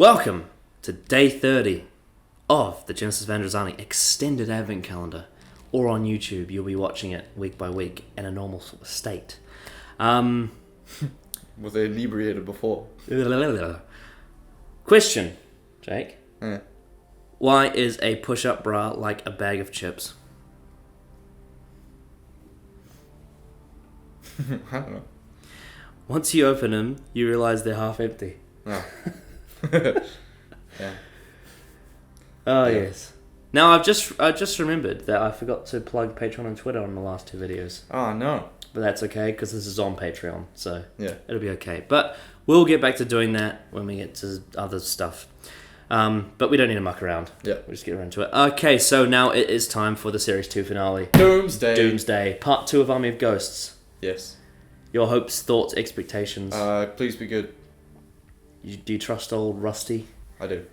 Welcome to day 30 of the Genesis Van Androzani extended advent calendar, or on YouTube. You'll be watching it week by week in a normal sort of state. Was they inebriated before? Question, Jake. Yeah. Why is a push-up bra like a bag of chips? I don't know. Once you open them, you realise they're half empty. Oh. Yeah. Oh, Yeah. yes. Now, I just remembered that I forgot to plug Patreon and Twitter on the last two videos. Oh, no. But that's okay, because this is on Patreon, so Yeah. it'll be okay. But we'll get back to doing that when we get to other stuff. But we don't need to muck around. Yeah. We'll just get right into it. Okay, so now it is time for the Series 2 finale. Doomsday. Doomsday, Part 2 of Army of Ghosts. Yes. Your hopes, thoughts, expectations. Please be good. Do you trust old Rusty? I do.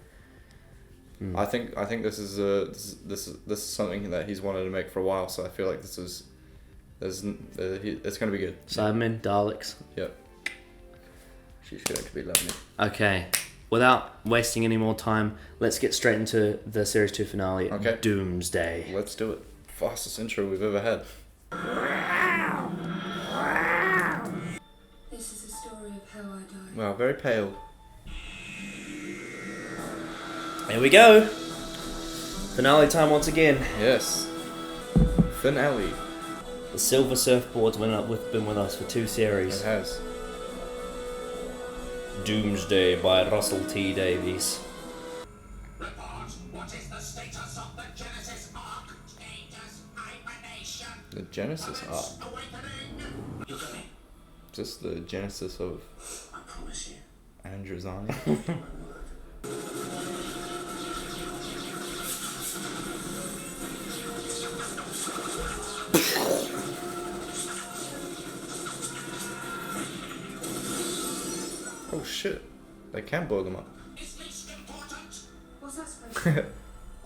I think this is something that he's wanted to make for a while, so I feel like it's going to be good. Cybermen, Daleks. Yep. She's going to be lovely. Okay, without wasting any more time, let's get straight into the Series 2 finale, Okay. Doomsday. Let's do it. Fastest intro we've ever had. This is a story of how I died. Wow, very pale. Here we go. Finale time once again. Yes. Finale. The Silver Surfboard's been with us for 2 It series. has. Doomsday by Russell T Davies. Report. What is the status of the Genesis Ark? Status hibernation. The Genesis arc. Awakening. You got me. Is this the Genesis of I promise you. Androzani? Oh shit. They can blow them up. Is least important. What's that supposed to be?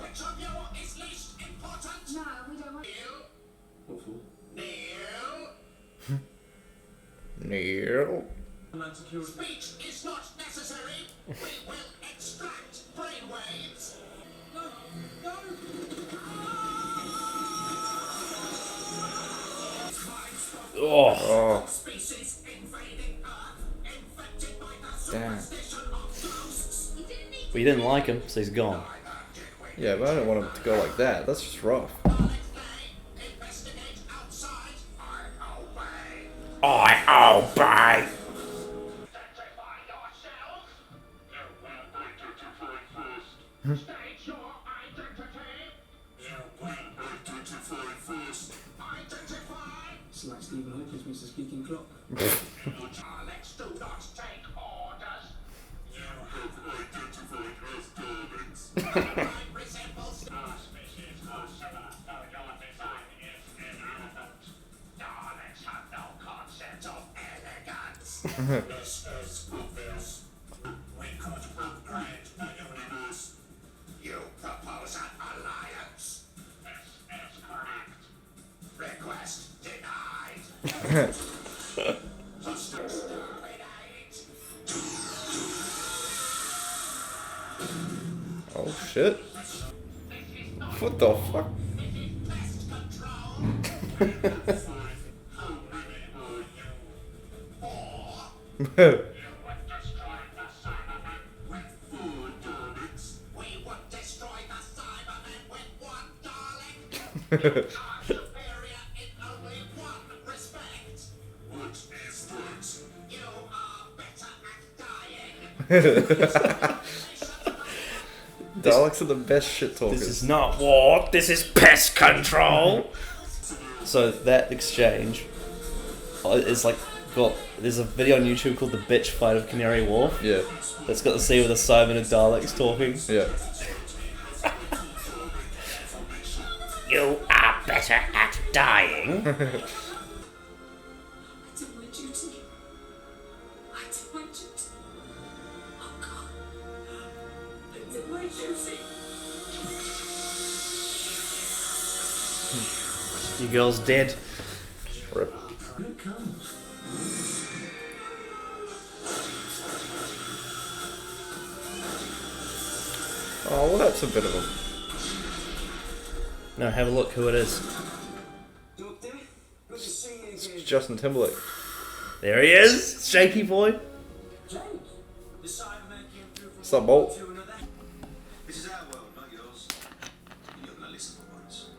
Which of you is least important? No, we don't want Neil. Neil. Speech is not necessary. We will extract brainwaves. Oh, Oh, Species invading Earth, infected by the damn. superstition of ghosts. we didn't like him, so he's gone. Yeah, but I don't want him to go like that. That's just rough. Investigate outside. I obey. I obey. Identify yourself. You will identify first. State your identity. You will identify first. Identify. It's like Stephen Hawking's Mr. Speaking Clock. Daleks do not take orders. You have identified as Daleks. Mine resembles our species are similar, though your design is irrelevant. Daleks have no concept of elegance. This is obvious. We could upgrade the universe. You propose an alliance. This is correct. Request denied. Oh shit. What the fuck? We would destroy the Cybermen with one Dalek. Are superior in only one respect. What is that? You are better at dying. Daleks are the best shit talkers. This is not war, this is pest control. So that exchange is like there's a video on YouTube called The Bitch Fight of Canary Wharf. Yeah, That's got the scene with the Cybermen and Daleks talking. yeah. You are better at dying. I did my duty. I did my duty. Oh God. I did my duty. Your girl's dead. Rip. Here it comes. Oh, well, that's a bit of a... No, have a look who it is. Doctor, good to see you It's again. Justin Timberlake. There he is, shaky boy. Jake, the Cybermen came through from What's up, Bolt? to another. This is our world, not yours. And you're gonna listen for once.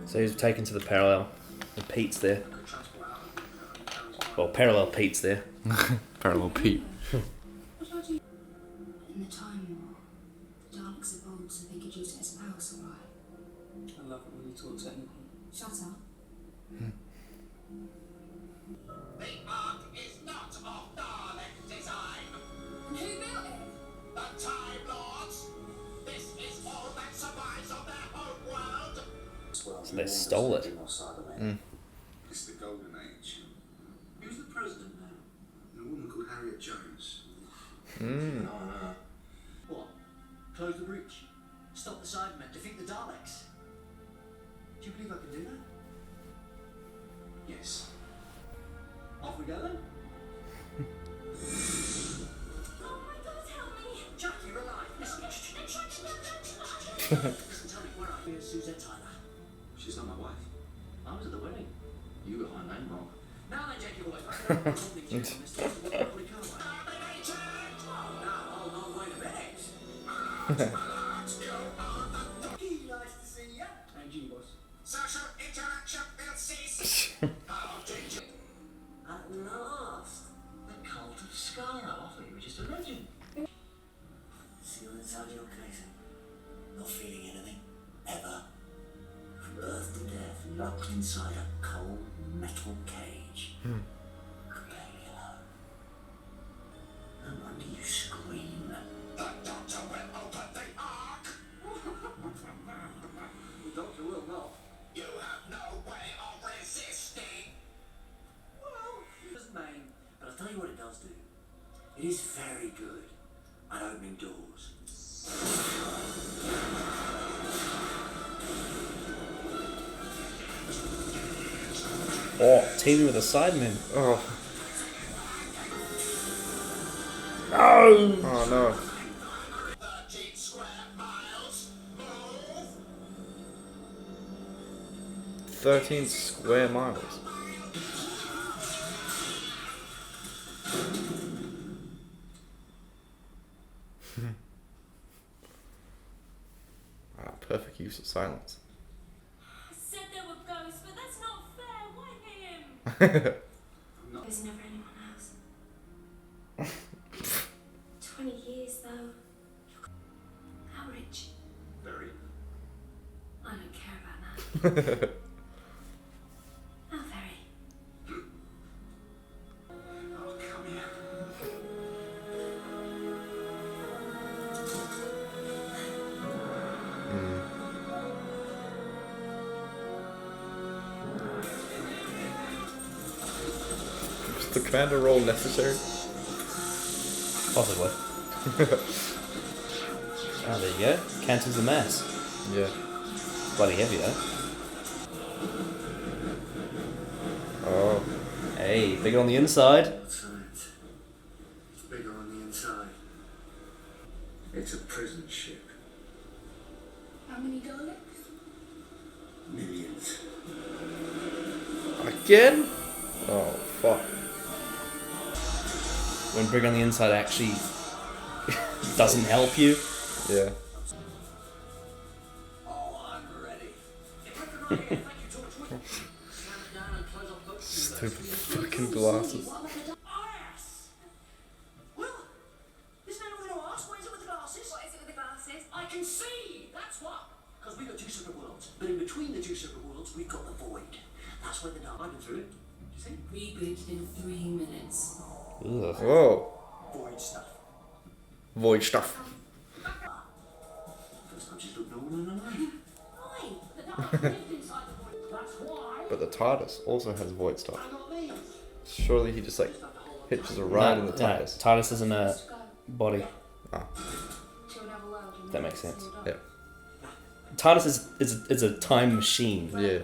So he's taken to the parallel. And Pete's there. Well, parallel Pete's there. Parallel Pete. In the Time War, the Daleks evolved so they could use it as a power supply. I love it when you talk technical. Shut up. The Ark is not of Dalek design. And who built it? The Time Lords. This is all that survives of their home world. So they stole it. It's the golden age. Who's the president now? And a woman called Harriet Jones. What? Close the breach? Stop the Cybermen? Defeat the Daleks? Do you believe I can do that? Yes. Off we go then. Oh my God, help me! Jackie, you're alive. Listen, listen, tell me, where are you? Suzette Tyler. She's not my wife. I was at the wedding. You got my name wrong. Now then, Jackie, boys. Now, hold on, wait a minute. Nice to see ya. And you, boss. Social interaction will cease. How did you? At last, the cult of Scar. I thought you were just a legend. See what's inside your casing. Not feeling anything. Ever. From birth to death, locked inside a cold metal cage. Completely alone. No wonder you scream. The Doctor will open the Ark. The doctor will not. You have no way of resisting. Well, it doesn't mean, but I'll tell you what it does do. It is very good at opening doors. Oh, teaming with a Cybermen. Oh. No! Oh, no. 13 square miles. Move. 13 square miles. Perfect use of silence. I said there were ghosts, but that's not fair. Why him? There's never anyone else. 20 years, though. How rich? Very. I don't care about that. How very? Oh, come here. Is the commander role necessary? Possibly. Oh, there you go. Cancels the mass. Yeah. Bloody heavy though. Oh. Hey, bigger on the inside. Science. It's bigger on the inside. It's a prison ship. How many Daleks? Millions. Again? Oh, fuck. When bigger on the inside actually doesn't help you. Yeah. Oh, I'm ready. Thank you, Torchwood. Slam it down and close off both Stupid fucking glasses. Ass! Well, isn't anyone going to ask? What is it with the glasses? What is it with the glasses? I can see! That's what! Because we've got two separate worlds. But in between the two separate worlds, we've got the void. That's where the dark. I've been through it. Do you see? Rebooted in 3 minutes. Ugh. Whoa. Void stuff. Void stuff. First time she's looked normal in her life. Why? The Daleks lived inside the void. That's why But the TARDIS also has void stuff. I got these. Surely he just like hitches a ride in the TARDIS. TARDIS isn't a Let's go body. Ah, to another world. and That then makes sense. sealed up. yeah. TARDIS is a time machine. Yeah.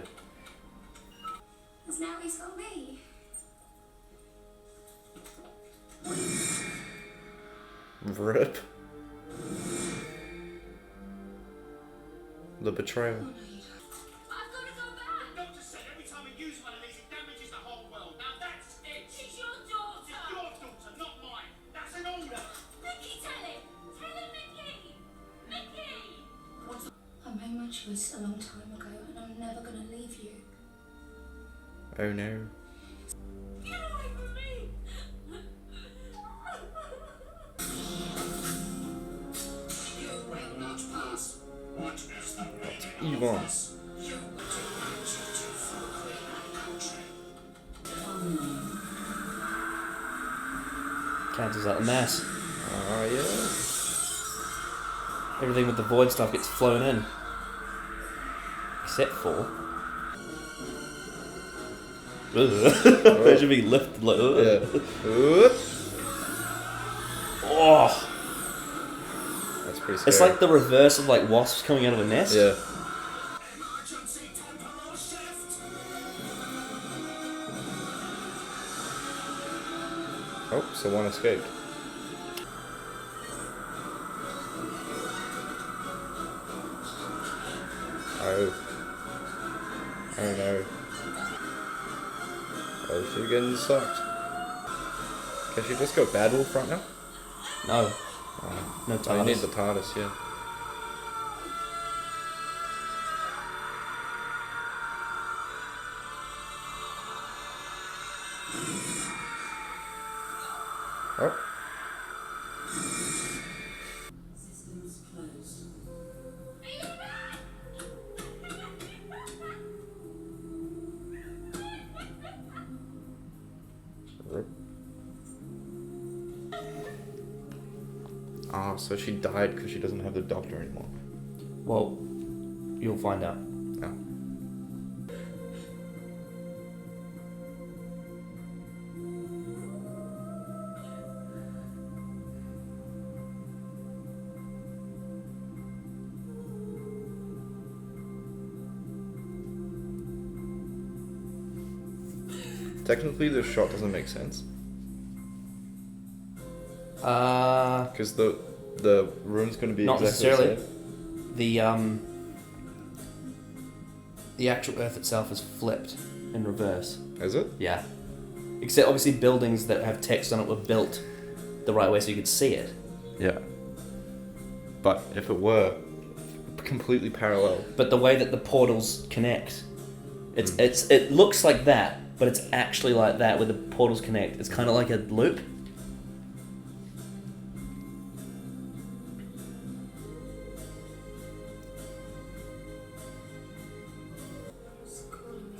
Because now he's got me. Rip. The betrayal. I've got to go back. The doctor said every time we use one of these, it damages the whole world. Now that's it. She's your daughter. It's your daughter, not mine. That's an order. Mickey, tell him. Tell him, Mickey. Mickey. I made my choice a long time ago, and I'm never going to leave you. Oh no. Get away from me. You will not pass. What is the meaning Evil. of this? You will do what you do for Queen and country. Cancels out the mess. Oh yeah. Everything with the void stuff gets flown in. Except for... Imagine being lifted like... Yeah. Oh! That's pretty scary. It's like the reverse of like wasps coming out of a nest. Yeah. Emergency temporal shift. Oh, so one escaped. Oh. Oh no. Oh, she's getting sucked. Can she just go bad wolf right now? No. Oh. No Oh, you need TARDIS. the TARDIS, yeah. Oh. Systems closed. Oh, so she died because she doesn't have the doctor anymore. Well, you'll find out. Oh. Technically, this shot doesn't make sense because the room's going to be Not exactly the necessarily. same. The actual Earth itself is flipped in reverse. Is it? Yeah. Except obviously buildings that have text on it were built the right way so you could see it. Yeah. But if it were completely parallel, But the way that the portals connect, it looks like that, but it's actually like that where the portals connect. It's kind of like a loop. Who's calling me?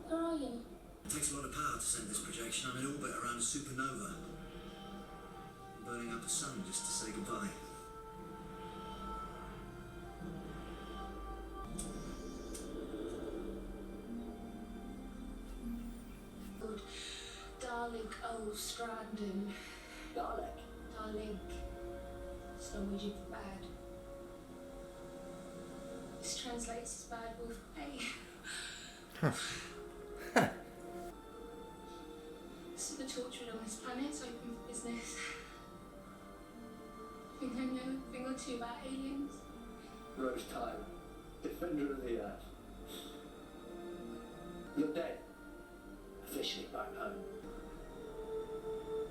Where are you? It takes a lot of power to send this projection. I'm in orbit around a supernova. I'm burning up the sun just to say goodbye. Good. Dalek Strandon. Dalek. Dalek. It's Norwegian for bad. This translates as bad wolf. Hey. So the tortured on this planet's open for business. I think I know a thing or two about aliens. Rose Time. Defender of the Earth. You're dead. Officially back home.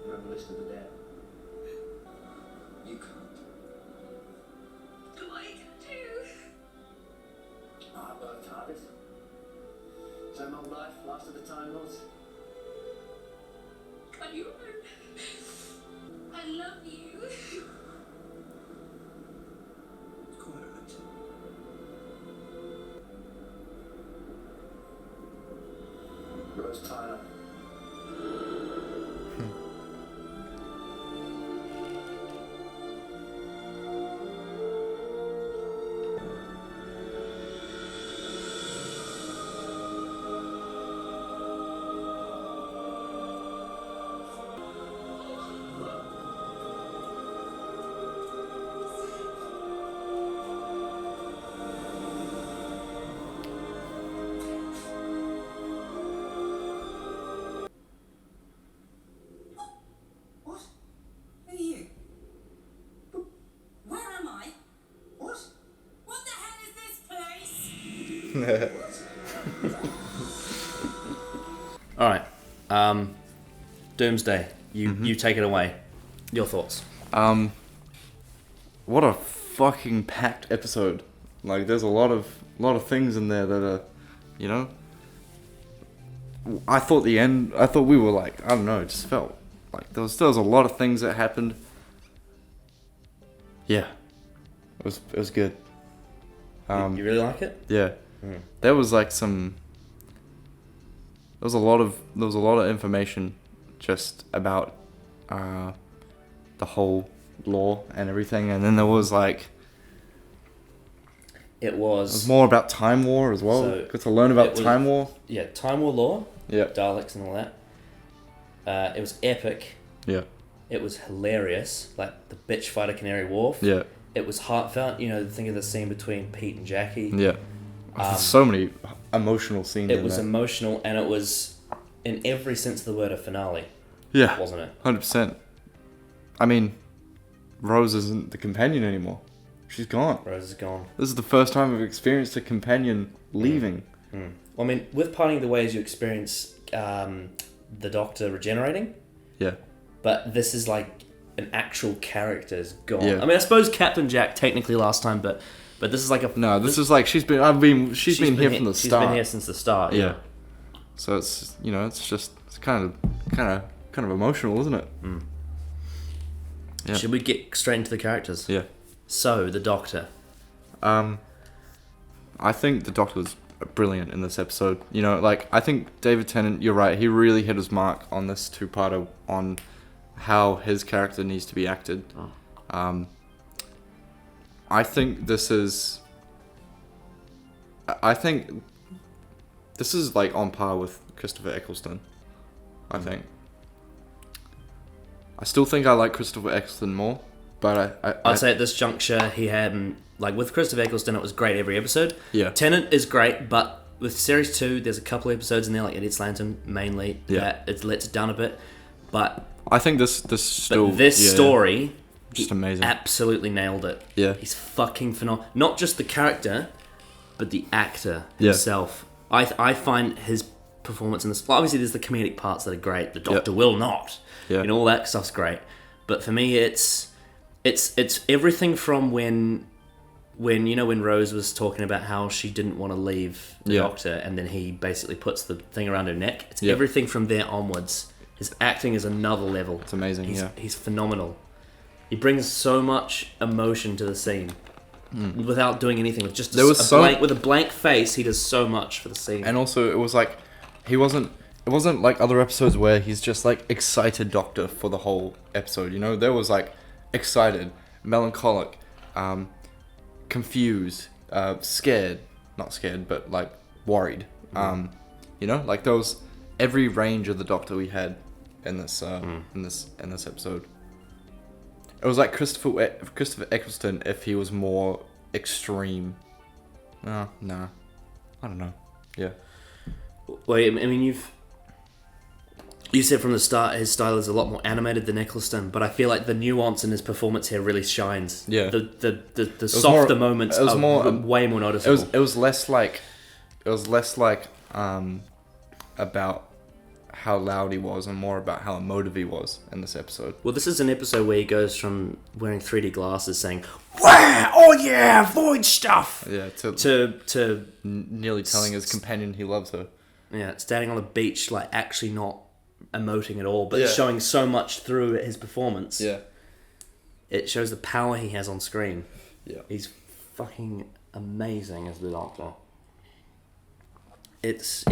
You're on the list of the dead. You can't. What are you gonna do? I worked hardest. Same old life, last of the Time Lords. Can you run? I love you. Quite right. Rose Tyler. All right. Doomsday. You take it away. Your thoughts. What a fucking packed episode. Like, there's a lot of things in there that are, you know. I thought we were like, I don't know, it just felt like there was a lot of things that happened. Yeah. It was good. You really like it? Yeah. There was like there was a lot of information just about the whole lore and everything, and then there was like it was more about Time War as well. So Got to learn about Time War. Yeah, Time War lore. Yeah. Daleks and all that. It was epic. Yeah. It was hilarious, like the bitch fighter Canary Wharf. Yeah. It was heartfelt. You know, think of the scene between Pete and Jackie. Yeah. There's so many emotional scenes. It was emotional, and it was, in every sense of the word, a finale. Yeah. Wasn't it? 100%. I mean, Rose isn't the companion anymore. She's gone. Rose is gone. This is the first time I've experienced a companion leaving. Well, I mean, with Parting of the Ways, you experience the Doctor regenerating. Yeah. But this is like an actual character's gone. Yeah. I mean, I suppose Captain Jack technically last time, but this is like a... No, this is like she's been here from the She's start. been here since the start. Yeah. So it's it's kind of emotional, isn't it? Yeah. Should we get straight into the characters? Yeah. So, the Doctor. I think the Doctor was brilliant in this episode. You know, like, I think David Tennant, you're right, he really hit his mark on this two-parter on how his character needs to be acted. I think this is like on par with Christopher Eccleston. I think. I still think I like Christopher Eccleston more, but I'd say at this juncture he had, like with Christopher Eccleston, it was great every episode. Yeah. Tennant is great, but with series 2, there's a couple of episodes in there, like Idiot's Lantern mainly, that it lets it down a bit. But I think this story, just amazing. Absolutely nailed it. Yeah. He's fucking phenomenal. Not just the character, but the actor himself. I find his performance in this... Well, obviously, there's the comedic parts that are great. The Doctor will not. Yeah. You know, all that stuff's great. But for me, it's everything from when Rose was talking about how she didn't want to leave the Doctor, and then he basically puts the thing around her neck. It's everything from there onwards. His acting is another level. It's amazing. He's phenomenal. He brings so much emotion to the scene without doing anything. With just with a blank face, he does so much for the scene. And also, it was like it wasn't like other episodes where he's just like excited Doctor for the whole episode. You know, there was like excited, melancholic, confused, scared, not scared, but like worried. You know, like there was every range of the Doctor we had in this in this episode. It was like Christopher Eccleston if he was more extreme. No, I don't know. Yeah. Well, I mean, you said from the start his style is a lot more animated than Eccleston, but I feel like the nuance in his performance here really shines. Yeah. The softer moments are way more noticeable. It was less like about how loud he was and more about how emotive he was in this episode. Well, this is an episode where he goes from wearing 3D glasses saying, "Wow, oh yeah, void stuff," to nearly telling his companion he loves her. Yeah, standing on the beach, like actually not emoting at all, but showing so much through his performance. Yeah. It shows the power he has on screen. Yeah. He's fucking amazing as the Doctor. It's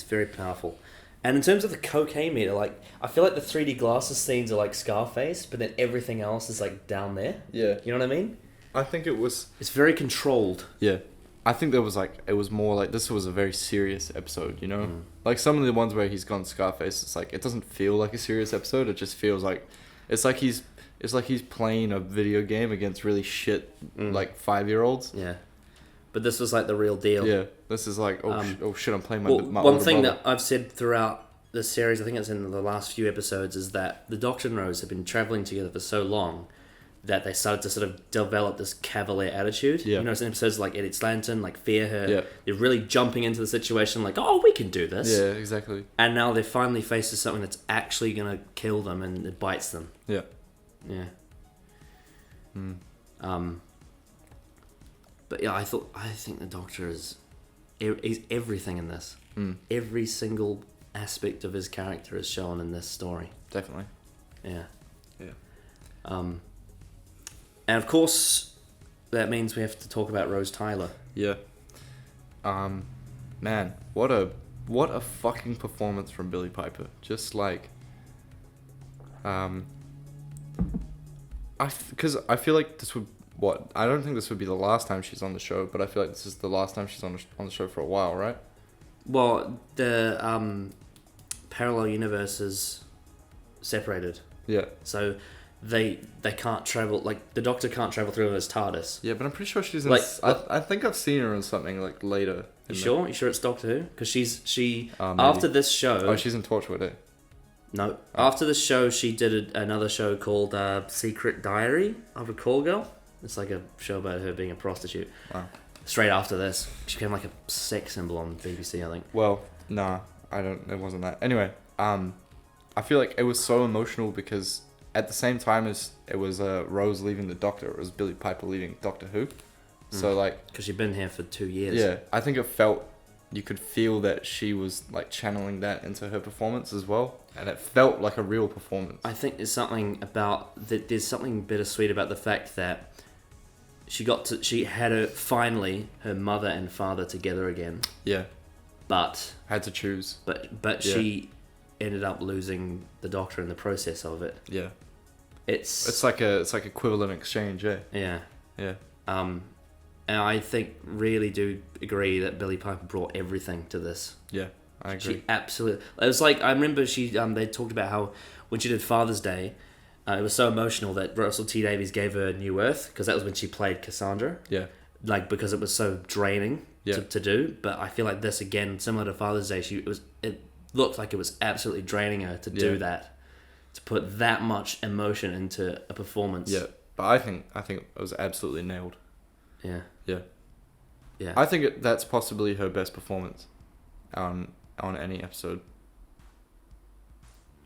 very powerful. And in terms of the cocaine meter, like, I feel like the 3D glasses scenes are like Scarface, but then everything else is like down there. Yeah. You know what I mean? I think it was... It's very controlled. Yeah. I think there was like, it was more like, this was a very serious episode, you know? Like some of the ones where he's gone Scarface, it's like, it doesn't feel like a serious episode, it just feels like, it's like he's playing a video game against really shit, like 5-year-olds. Yeah. But this was like the real deal. Yeah. This is like, oh shit, I'm playing my one thing that I've said throughout the series, I think it's in the last few episodes, is that the Doctor and Rose have been travelling together for so long that they started to sort of develop this cavalier attitude. Yeah. You know, some episodes like Eddie Slanton, like Fear Her. Yeah. They're really jumping into the situation like, oh, we can do this. Yeah, exactly. And now they're finally faced with something that's actually going to kill them and it bites them. Yeah. Yeah. But yeah, I think the Doctor is he's everything in this. Every single aspect of his character is shown in this story. Definitely. Yeah. Yeah. And of course, that means we have to talk about Rose Tyler. Yeah. Man, what a fucking performance from Billie Piper. Just like, because I feel like this would I don't think this would be the last time she's on the show, but I feel like this is the last time she's on the show for a while, right? Well, the parallel universes separated, Yeah. so they can't travel. Like the Doctor can't travel through his TARDIS. Yeah, but I'm pretty sure she's in. Like, I think I've seen her in something like later. You sure? You sure it's Doctor Who? Because she maybe. after this show. Oh, she's in Torchwood, eh? No. After this show, she did another show called Secret Diary of a Call Girl. It's like a show about her being a prostitute. Wow. Straight after this, she became like a sex symbol on BBC, I think. Well, nah, I don't. It wasn't that. Anyway, I feel like it was so emotional because at the same time as it was Rose leaving the Doctor, it was Billie Piper leaving Doctor Who. So like, Because she'd been here for 2 years. yeah, I think it felt, you could feel that she was like channeling that into her performance as well, and it felt like a real performance. I think there's something about that. There's something bittersweet about the fact that she had her mother and father together again, Yeah, but had to choose. but Yeah. she ended up losing the Doctor in the process of it. Yeah, It's it's like equivalent exchange. Yeah, yeah. yeah, And I think really do agree that Billie Piper brought everything to this. yeah. I agree. She absolutely. It was like I remember they talked about how when she did Father's Day, it was so emotional that Russell T Davies gave her New Earth because that was when she played Cassandra. Yeah, Like because it was so draining Yeah. to do. But I feel like this again, similar to Father's Day, it looked like it was absolutely draining her to do Yeah. that, to put that much emotion into a performance. yeah. But I think it was absolutely nailed. Yeah. Yeah. Yeah. I think that's possibly her best performance on any episode.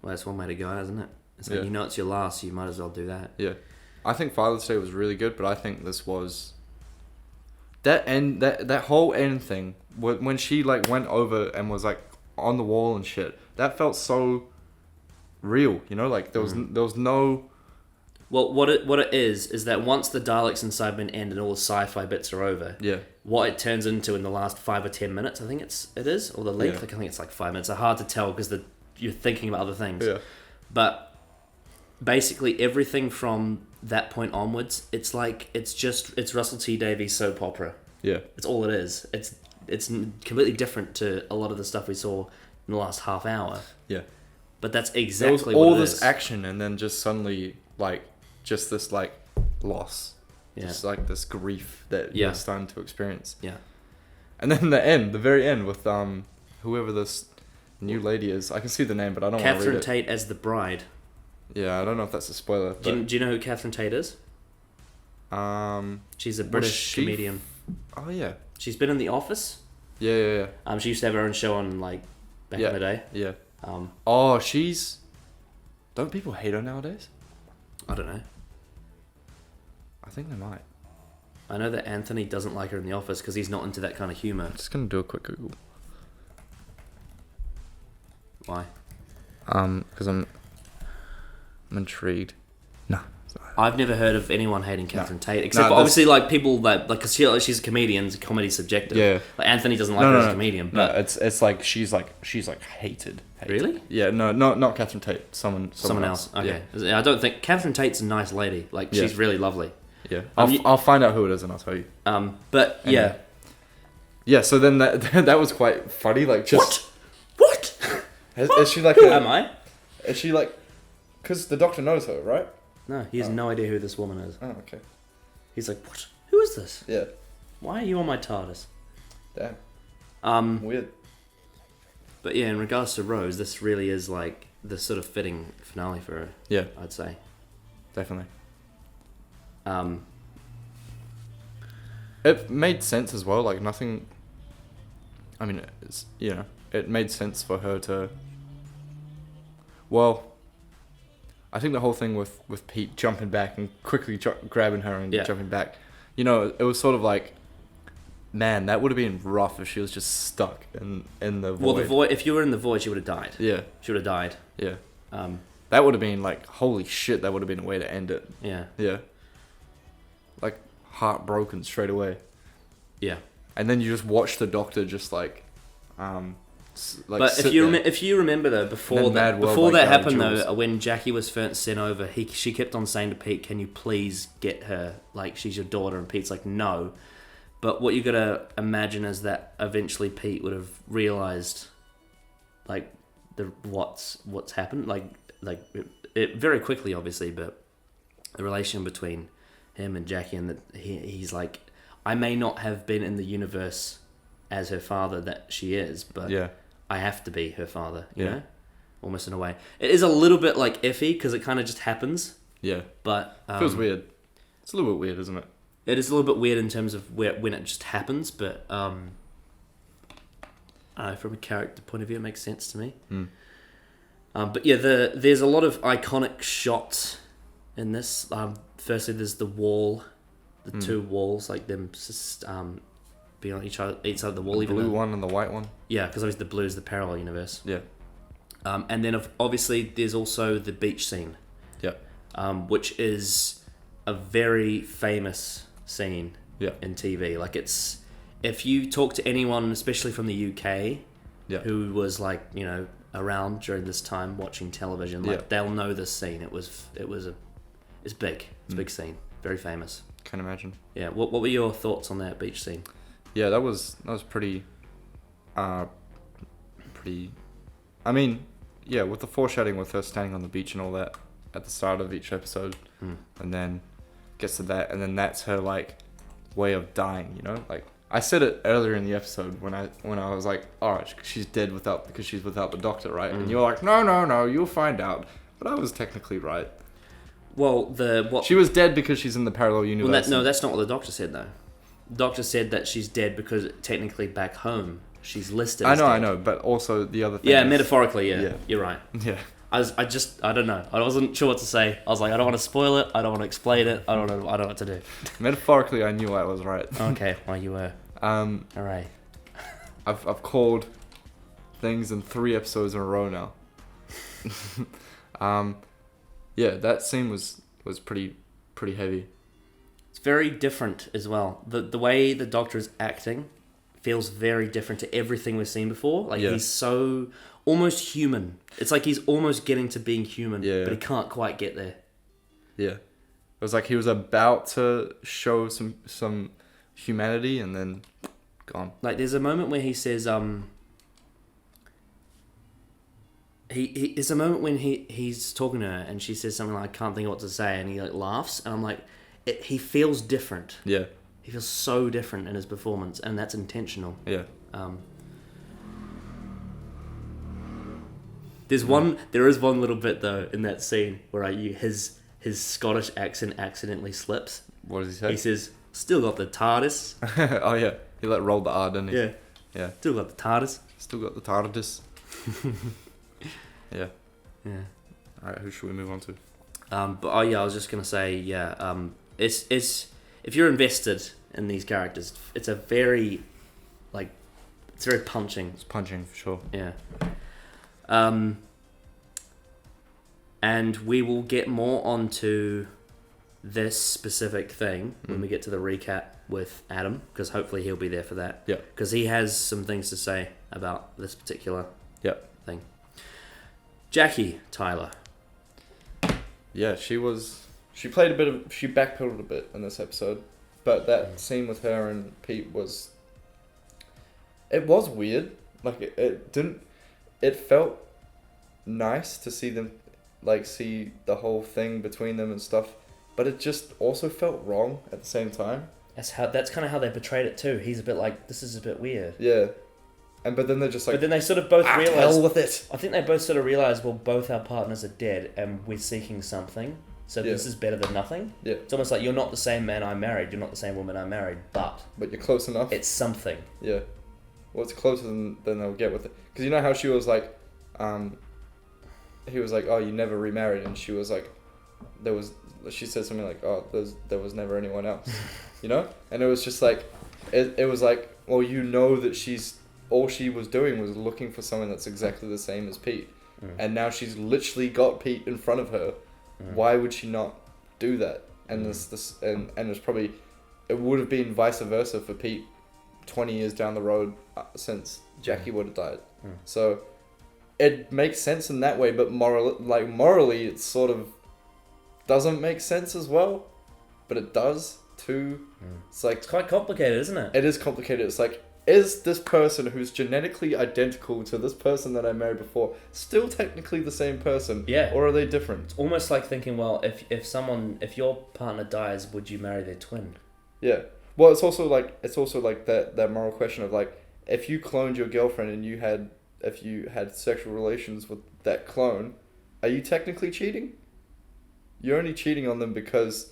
Well, that's one way to go, isn't it? It's like, Yeah. you know it's your last, you might as well do that. Yeah. I think Father's Day was really good, but I think this was that whole end thing when she like went over and was like on the wall and shit. That felt so real, you know, like there was no. Well, what it is that once the Daleks and Cybermen end and all the sci-fi bits are over, Yeah. what it turns into in the last 5 or 10 minutes, I think it is, or the length, Yeah. like I think it's like 5 minutes. It's hard to tell because you're thinking about other things. Yeah. But basically everything from that point onwards, it's Russell T Davies soap opera. Yeah. It's all it is. It's completely different to a lot of the stuff we saw in the last half hour. Yeah. But that's There exactly was all what it this is. action and then just suddenly like just this like loss. Yeah. Just like this grief that Yeah. you're starting to experience. Yeah. And then the very end with whoever this new lady is. I can see the name, but I don't want to Catherine read it. Tate as the bride. Yeah, I don't know if that's a spoiler. But, Do you know who Catherine Tate is? She's a British she comedian. Oh yeah. She's been in The Office. Yeah. She used to have her own show on like back Yeah. in the day. Yeah. Um, Oh, she's. Don't people hate her nowadays? I don't know. I think they might. I know that Anthony doesn't like her in The Office because he's not into that kind of humor. I'm just gonna do a quick Google. Why? Because I'm intrigued. Nah. I've never heard of anyone hating Catherine Tate, except No, for that's- obviously like people that like because she's a comedian. Comedy's subjective. Yeah. Like Anthony doesn't like her as a comedian, No, but it's like she's hated. really, Yeah. No, not Catherine Tate. Someone else. Okay, I don't think Catherine Tate's a nice lady. Like Yeah. she's really lovely. Yeah. You- I'll find out who it is and I'll tell you. But Anyway. yeah. Yeah. So then that was quite funny. Like just What? Is she like Who am I? Is she like? Because the Doctor knows her, right? No, he has no idea who this woman is. Oh, okay. He's like, what? Who is this? Yeah. Why are you on my TARDIS? Damn. Weird. But yeah, in regards to Rose, this really is like the sort of fitting finale for her. Yeah. I'd say. Definitely. It made sense as well. Like nothing. I mean, it's, it made sense for her to. Well, I think the whole thing with Pete jumping back and quickly grabbing her and jumping back, it was sort of like, man, that would have been rough if she was just stuck in the void. Well, the void. If you were in the void, she would have died. Yeah. She would have died. Yeah. That would have been like, holy shit, that would have been a way to end it. Yeah. Yeah. Like, heartbroken straight away. Yeah. And then you just watch the Doctor just like but if you remember though, before that happened though, when Jackie was first sent over, she kept on saying to Pete, "Can you please get her? Like, she's your daughter." And Pete's like, "No." But what you gotta imagine is that eventually Pete would have realized, like, what's happened, like it very quickly, obviously, but the relation between him and Jackie, and that he's like, I may not have been in the universe as her father that she is, but I have to be her father, you know? Almost in a way. It is a little bit like iffy, because it kind of just happens. Yeah. But... feels weird. It's a little bit weird, isn't it? It is a little bit weird in terms of when it just happens, but from a character point of view, it makes sense to me. But yeah, there's a lot of iconic shots in this. Firstly, there's the wall, the two walls, like them just being on each side of the wall. The blue one and the white one. Yeah, because obviously the blue is the parallel universe. Yeah. And then obviously there's also the beach scene. Yeah. Which is a very famous scene in TV. Like, it's, if you talk to anyone, especially from the UK, who was like, around during this time watching television, like they'll know this scene. It's big. It's a big scene. Very famous. Can imagine. Yeah. What were your thoughts on that beach scene? Yeah, that was pretty. I mean, yeah, with the foreshadowing with her standing on the beach and all that at the start of each episode, and then gets to that, and then that's her like way of dying. Like I said it earlier in the episode when I was like, all right, she's dead because she's without the Doctor, right? And you're like, no, you'll find out. But I was technically right. Well, she was dead because she's in the parallel universe. Well, that's not what the Doctor said though. The Doctor said that she's dead because technically back home she's listed. I know, but also the other thing. Yeah, metaphorically, yeah, you're right. Yeah. I don't know. I wasn't sure what to say. I was like, I don't want to spoil it. I don't want to explain it. I don't know what to do. Metaphorically, I knew I was right. Okay, well, you were. All right. I've called things in 3 episodes in a row now. Yeah, that scene was pretty heavy. It's very different as well. The way the Doctor is acting feels very different to everything we've seen before. Like, he's so almost human. It's like he's almost getting to being human, but he can't quite get there. Yeah. It was like he was about to show some humanity and then gone. Like, there's a moment where he says, there's a moment when he's talking to her and she says something like, I can't think of what to say, and he like laughs, and I'm like, he feels different. Yeah. He feels so different in his performance, and that's intentional. Yeah. There is one little bit though in that scene where his Scottish accent accidentally slips. What does he say? He says, "Still got the TARDIS." Oh yeah, he rolled the R, didn't he? Yeah. Yeah. Still got the TARDIS. Still got the TARDIS. Yeah. Yeah. All right, who should we move on to? But I was just gonna say, it's if you're invested in these characters, it's very punching. It's punching for sure. Yeah. And we will get more onto this specific thing when we get to the recap with Adam, because hopefully he'll be there for that. Yeah. Because he has some things to say about this particular thing. Jackie Tyler. Yeah, she backpedaled a bit in this episode, but that scene with her and Pete was weird. Like it felt nice to see them, see the whole thing between them and stuff, but it just also felt wrong at the same time. That's kind of how they portrayed it too. He's a bit like, this is a bit weird. Yeah. But then they're just like... But then they sort of both realize... hell with it. I think they both sort of realize, well, both our partners are dead and we're seeking something. So Yeah. this is better than nothing. Yeah. It's almost like you're not the same man I married, you're not the same woman I married, but But you're close enough. it's something. Yeah. Well, it's closer than they'll get with it. Because you know how she was like, he was like, oh, you never remarried, and she was like, she said something like, oh, there was never anyone else, you know? And it was just like, it was like, well, you know that all she was doing was looking for someone that's exactly the same as Pete. And now she's literally got Pete in front of her. Why would she not do that? And and it's probably, it would have been vice versa for Pete 20 years down the road since Jackie would have died. So it makes sense in that way, but morally it sort of doesn't make sense as well, but it does too. It's like, It's quite complicated, isn't it? it is complicated. It's like, is this person who's genetically identical to this person that I married before still technically the same person? Yeah. Or are they different? Almost like thinking, well, if your partner dies, would you marry their twin? Yeah. Well, it's also like that moral question of like, if you cloned your girlfriend and if you had sexual relations with that clone, are you technically cheating? You're only cheating on them because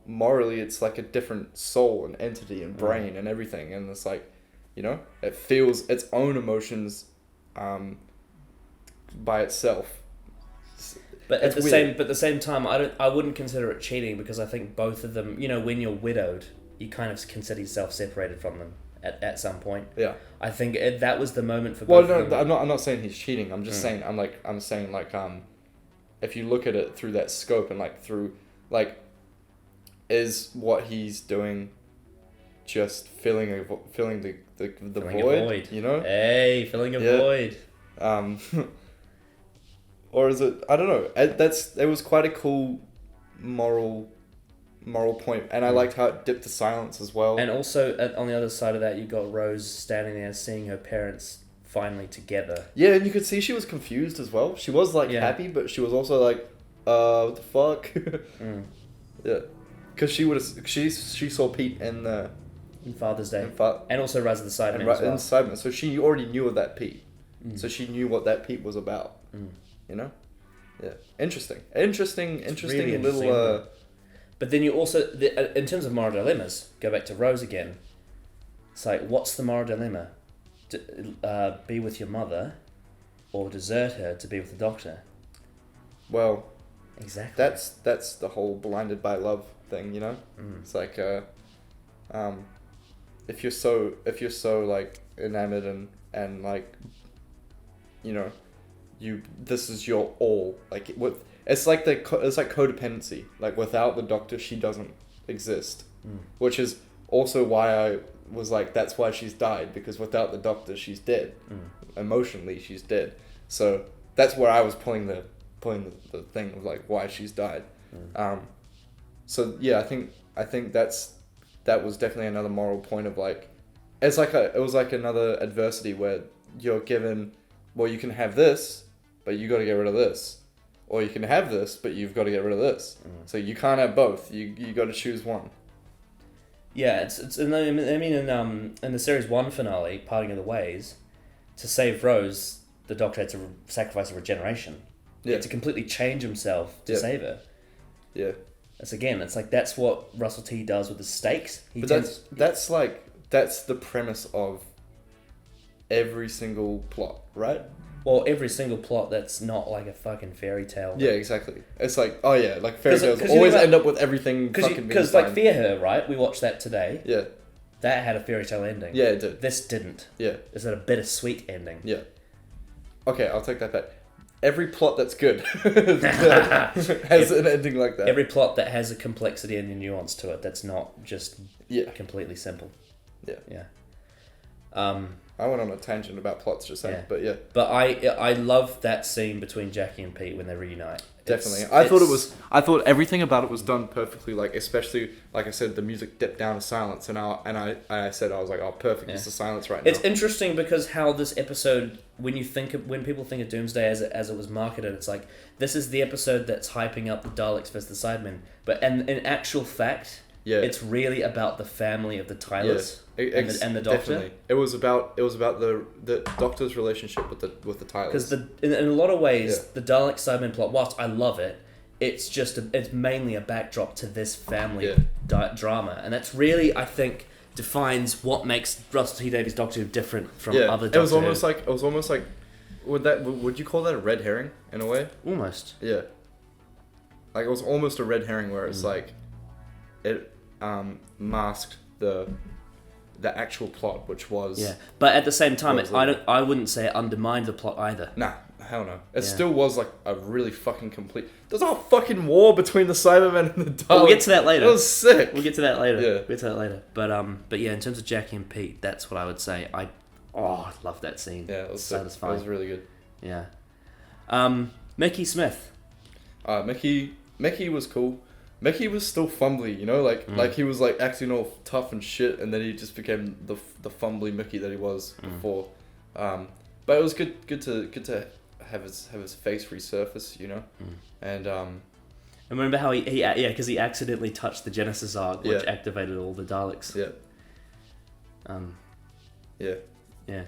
morally it's like a different soul and entity and brain and everything, and it's like, you know, it feels its own emotions by itself. But It's at the weird. same time, I wouldn't consider it cheating, because I think both of them, you know, when you're widowed, you kind of consider yourself separated from them at some point. Yeah. I think that was the moment for Well, both of no, them. I'm not saying he's cheating. I'm just saying if you look at it through that scope and like through like, is what he's doing just filling the Filling a void, you know? Hey, filling a Yeah. void. Or is it? I don't know. It was quite a cool moral point, and I liked how it dipped to silence as well. And also, on the other side of that, you got Rose standing there seeing her parents finally together. Yeah, and you could see she was confused as well. She was like Yeah. happy, but she was also like, what the fuck? Yeah, because she saw Pete in the In Father's Day. in Fa- And also Rise of the Cybermen and as well. in Cybermen, so she already knew of that Pete. So she knew what that Pete was about. You know, yeah, interesting really little. interesting, But then you also, in terms of moral dilemmas, go back to Rose again. It's like, what's the moral dilemma? Be with your mother, or desert her to be with the Doctor? Well, Exactly. that's the whole blinded by love thing, you know. It's like, if you're so like enamored and like, you know, this is your all. Like it's like codependency. Like without the Doctor, she doesn't exist, which is also why I was like, that's why she's died, because without the Doctor, she's dead. Emotionally, she's dead. So that's where I was pulling the thing of like why she's died. So yeah, I think that was definitely another moral point of like, it was like another adversity where you're given, well, you can have this, but you got to get rid of this, or you can have this, but you've got to get rid of this. So you can't have both. You got to choose one. Yeah, it's. I mean, in the series 1 finale, Parting of the Ways, to save Rose, the Doctor had to sacrifice a regeneration. He had to completely change himself to save her. Yeah. That's what Russell T does with the stakes. But that's the premise of every single plot, right? Well, every single plot that's not like a fucking fairy tale. Yeah, exactly. It's like, oh yeah, like fairy tales 'cause you always think end up with everything fucking Because being like fine. Fear Her, right? We watched that today. Yeah. That had a fairy tale ending. Yeah, it did. This didn't. Yeah. This had a bittersweet ending. Yeah. Okay, I'll take that back. Every plot that's good has an ending like that. Every plot that has a complexity and a nuance to it that's not just Yeah. completely simple. Yeah. Yeah. I went on a tangent about plots just then, Yeah. but yeah. But I love that scene between Jackie and Pete when they reunite. Definitely. I thought everything about it was done perfectly, like especially like I said, the music dipped down to silence and I said I was like, oh perfect, it's the silence right now. It's interesting because how this episode, when people think of Doomsday as it was marketed, it's like this is the episode that's hyping up the Daleks versus the Cybermen. But in actual fact, it's really about the family of the Tylers and the Doctor. Definitely. It was about the Doctor's relationship with the Tylers. Because in a lot of ways, the Dalek Cybermen plot, whilst I love it, it's it's mainly a backdrop to this family Yeah. drama, and that's really, I think, defines what makes Russell T Davies Doctor Who different from other Doctor It was almost like would you call that a red herring in a way? Who. Almost. Yeah. Like it was almost a red herring where it's like it masked the actual plot, which was but at the same time, What was it? I wouldn't say it undermined the plot either. Nah, hell no. It Yeah. still was like a really fucking complete. There's a fucking war between the Cybermen and the Daleks. We'll get to that later. It was sick. We'll get to that later. Yeah. We'll get to that later. But yeah, in terms of Jackie and Pete, that's what I would say. I love that scene. Yeah, it was sick. satisfying. It was really good. Yeah. Mickey Smith. Mickey was cool. Mickey was still fumbly, you know, like he was like acting all tough and shit, and then he just became the fumbly Mickey that he was before. But it was good to have his face resurface, you know, and And remember how he because he accidentally touched the Genesis Arc, which activated all the Daleks. Yeah.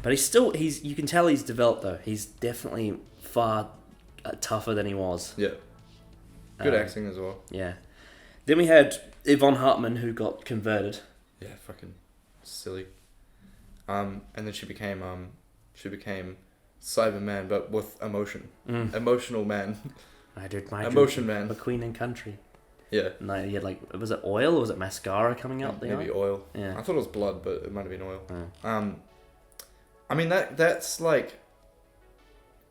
But you can tell he's developed though. He's definitely far tougher than he was. Yeah. Good acting as well. Yeah. Then we had Yvonne Hartman, who got converted. Yeah, fucking silly. And then she became Cyberman, but with emotion. Emotional man. I did my Emotion man. The Queen and Country. Yeah. And he had was it oil or was it mascara coming out there? Maybe oil. Yeah. I thought it was blood, but it might have been oil. Yeah. I mean that's like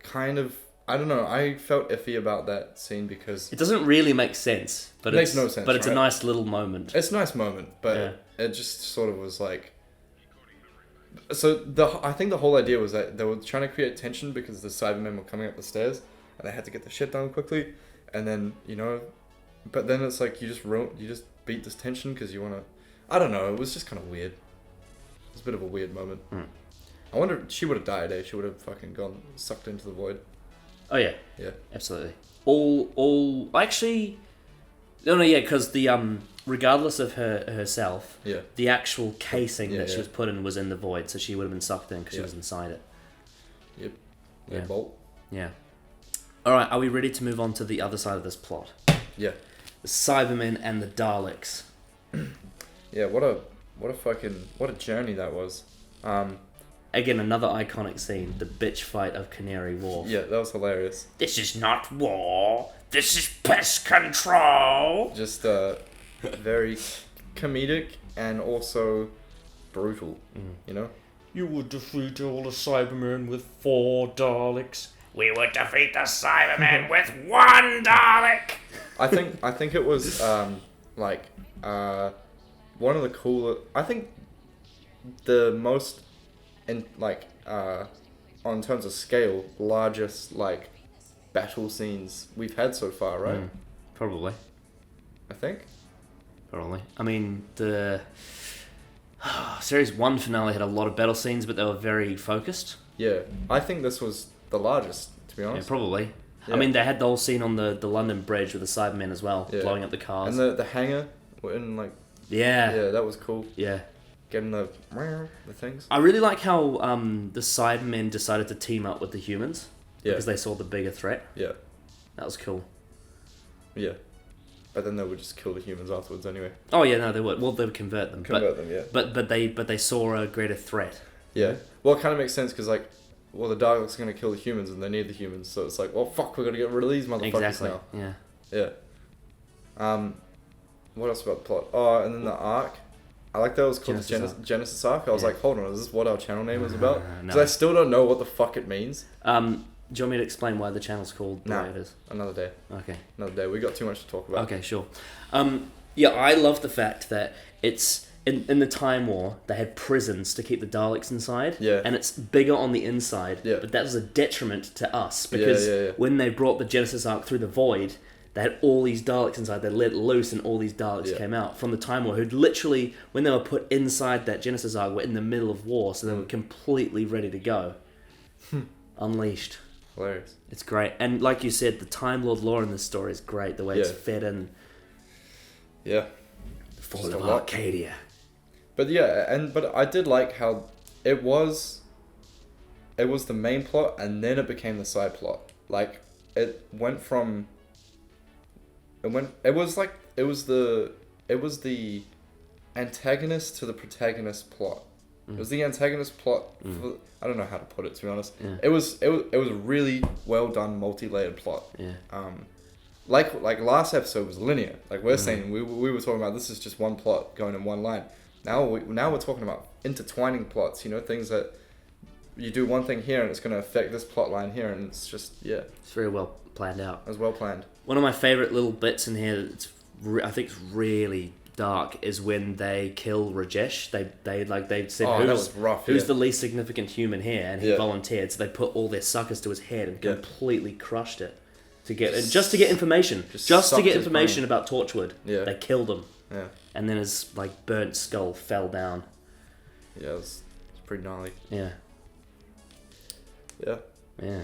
kind of, I don't know, I felt iffy about that scene because It doesn't really make sense, but It makes no sense, But it's a right? nice little moment. it's a nice moment, but it just sort of was like. So I think the whole idea was that they were trying to create tension because the Cybermen were coming up the stairs and they had to get the shit done quickly, and then but then it's like you just beat this tension because you want to. I don't know. It was just kind of weird. It was a bit of a weird moment. I wonder if she would have died. She would have fucking gone sucked into the void. Oh yeah. Yeah. Absolutely. All actually. No, yeah, because the regardless of herself, Yeah. the actual casing Yeah, that she yeah. was put in was in the void, so she would have been sucked in because she Yeah. was inside it. Yep. Yeah. Bolt. Yeah. All right, are we ready to move on to the other side of this plot? Yeah. The Cybermen and the Daleks. Yeah. What a journey that was. Again, another iconic scene, the bitch fight of Canary Wharf. Yeah, that was hilarious. This is not war. This is pest control. Just very comedic and also brutal. You know. You would defeat all the Cybermen with 4 Daleks. We would defeat the Cybermen with 1 Dalek. I think it was one of the cooler. I think the most on terms of scale, largest battle scenes we've had so far, right? Probably. I think. Probably. I mean, the Series 1 finale had a lot of battle scenes, but they were very focused. Yeah, I think this was the largest, to be Yeah, honest. probably. Yeah. I mean, they had the whole scene on the London Bridge with the Cybermen as well, Yeah. blowing up the cars. And the hangar, in yeah. that was cool. Yeah. Getting the things. I really like how the Cybermen decided to team up with the humans Yeah. because they saw the bigger threat. Yeah. That was cool. Yeah. But then they would just kill the humans afterwards anyway. Oh yeah, no, they would. Well, they would convert them. Convert them, yeah. But they saw a greater threat. Yeah. Well, it kind of makes sense because the Daleks are going to kill the humans and they need the humans. So it's like, well, fuck, we're going to get rid of these motherfuckers Exactly. now. Yeah. Yeah. What else about the plot? Oh, and then the arc. I like that it was called the Genesis arc. I was like, hold on, is this what our channel name is about? No. Because I still don't know what the fuck it means. Do you want me to explain why the channel's called the way it is? Another day. Okay. Another day. We got too much to talk about. Okay, sure. Yeah, I love the fact that it's in the Time War they had prisons to keep the Daleks inside. Yeah. And it's bigger on the inside. Yeah. But that was a detriment to us because Yeah. when they brought the Genesis Arc through the void, they had all these Daleks inside. They let it loose, and all these Daleks came out from the Time War, who'd literally, when they were put inside that Genesis Arc, were in the middle of war, so they were completely ready to go. Unleashed. Hilarious. It's great. And like you said, the Time Lord lore in this story is great. The way it's fed in. Yeah. The fall Just of a lot. Arcadia. But yeah, but I did like how it was the main plot and then it became the side plot. Like, it went from it was the antagonist to the protagonist plot. It was the antagonist plot. I don't know how to put it, to be honest. Yeah. It was a really well done, multi-layered plot. Yeah. Like last episode was linear. Like we're saying, we were talking about this is just one plot going in one line. Now we're talking about intertwining plots. You know, things that you do one thing here and it's going to affect this plot line here, and it's just It's very well planned out. it was well planned. One of my favorite little bits in here that's I think it's really dark is when they kill Rajesh. They said That was rough. who's the least significant human here, and he Yeah. volunteered. So they put all their suckers to his head and Yeah. completely crushed it to get information, just to sucked get his information brain. about Torchwood. Yeah. They killed him, Yeah, and then his like burnt skull fell down. yeah, it's pretty gnarly. Yeah, Yeah, yeah,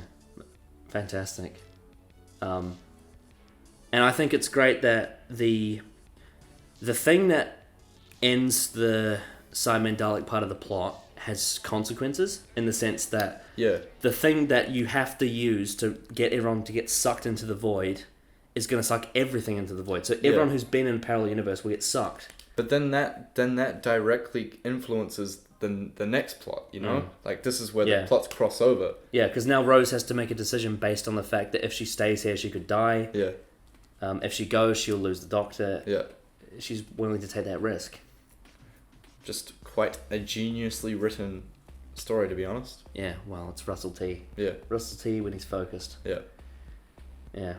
fantastic. And I think it's great that the thing that ends the Cybermen Dalek part of the plot has consequences, in the sense that yeah, the thing that you have to use to get everyone to get sucked into the void is going to suck everything into the void. So everyone who's been in a parallel universe will get sucked. but then that directly influences the next plot. You know, like this is where Yeah. the plots cross over. Yeah, because now Rose has to make a decision based on the fact that if she stays here, she could die. Yeah, If she goes, she'll lose the Doctor. yeah. She's willing to take that risk. Just quite a geniusly written story, to be honest. Yeah, well, it's Russell T. Yeah, Russell T when he's focused. yeah. Yeah.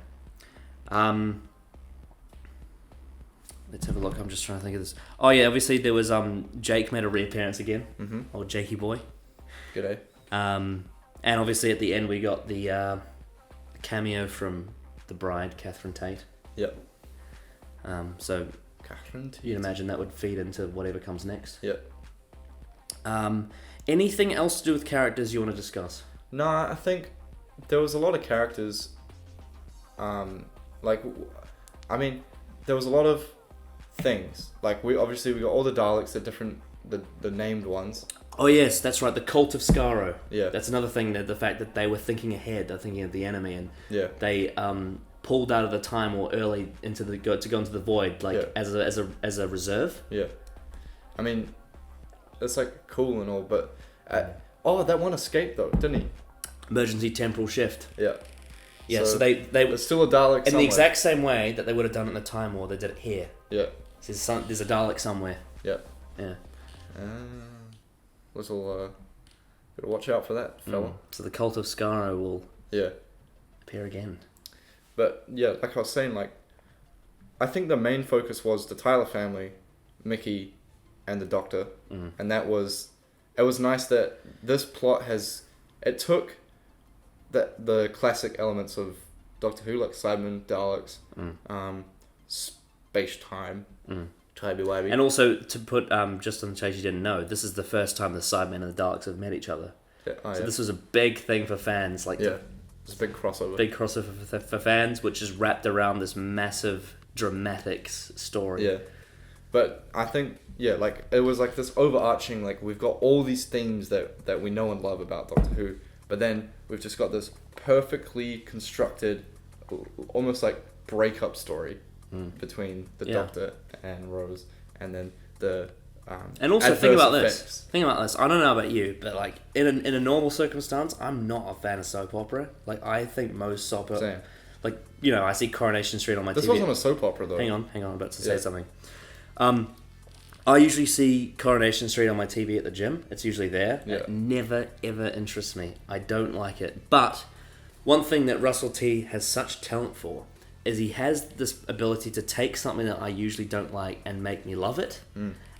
Let's have a look. I'm just trying to think of this. Oh yeah, obviously there was Jake made a reappearance again. Mm-hmm. Or Jakey boy. G'day. And obviously at the end we got the cameo from the bride, Catherine Tate. Yep. So Catherine Tate. you'd imagine that would feed into whatever comes next. Yep. Anything else to do with characters you want to discuss? No, I think there was a lot of characters. There was a lot of things. Like we got all the Daleks, the named ones. Oh yes, that's right. The Cult of Skaro. Yeah. That's another thing. That the fact that they were thinking ahead, they're thinking of the enemy, and Yeah. they pulled out of the time or early into to go into the void, like Yeah. as a reserve. Yeah. I mean, it's like cool and all, but that one escaped though, didn't he? Emergency temporal shift. Yeah. Yeah. So they There's still a Dalek in somewhere. the exact same way that they would have done it in the Time War, they did it here. Yeah. So there's a Dalek somewhere. Yeah. Yeah. Gotta watch out for that, fella. So the Cult of Skaro will Yeah. appear again. But yeah, like I was saying, like I think the main focus was the Tyler family, Mickey, and the Doctor, and it was nice that this plot took the classic elements of Doctor Who, like Cybermen, Daleks, space time, timey-wimey. And also to put just in case you didn't know, this is the first time the Cybermen and the Daleks have met each other. Yeah. So this was a big thing for fans, like it's a big crossover. big crossover for fans, which is wrapped around this massive dramatic story. Yeah. But I think, like it was like this overarching, like we've got all these themes that we know and love about Doctor Who, but then we've just got this perfectly constructed, almost like breakup story between the Doctor and Rose, and then the And also adverse think about effects. this. Think about this. I don't know about you, but like in a normal circumstance, I'm not a fan of soap opera. Like I think most soap opera, Same. like I see Coronation Street on my This TV. wasn't a soap opera though. Hang on, I'm about to say Yeah. something. I usually see Coronation Street on my TV at the gym. It's usually there. Yeah. It never ever interests me. I don't like it. But one thing that Russell T has such talent for is he has this ability to take something that I usually don't like and make me love it.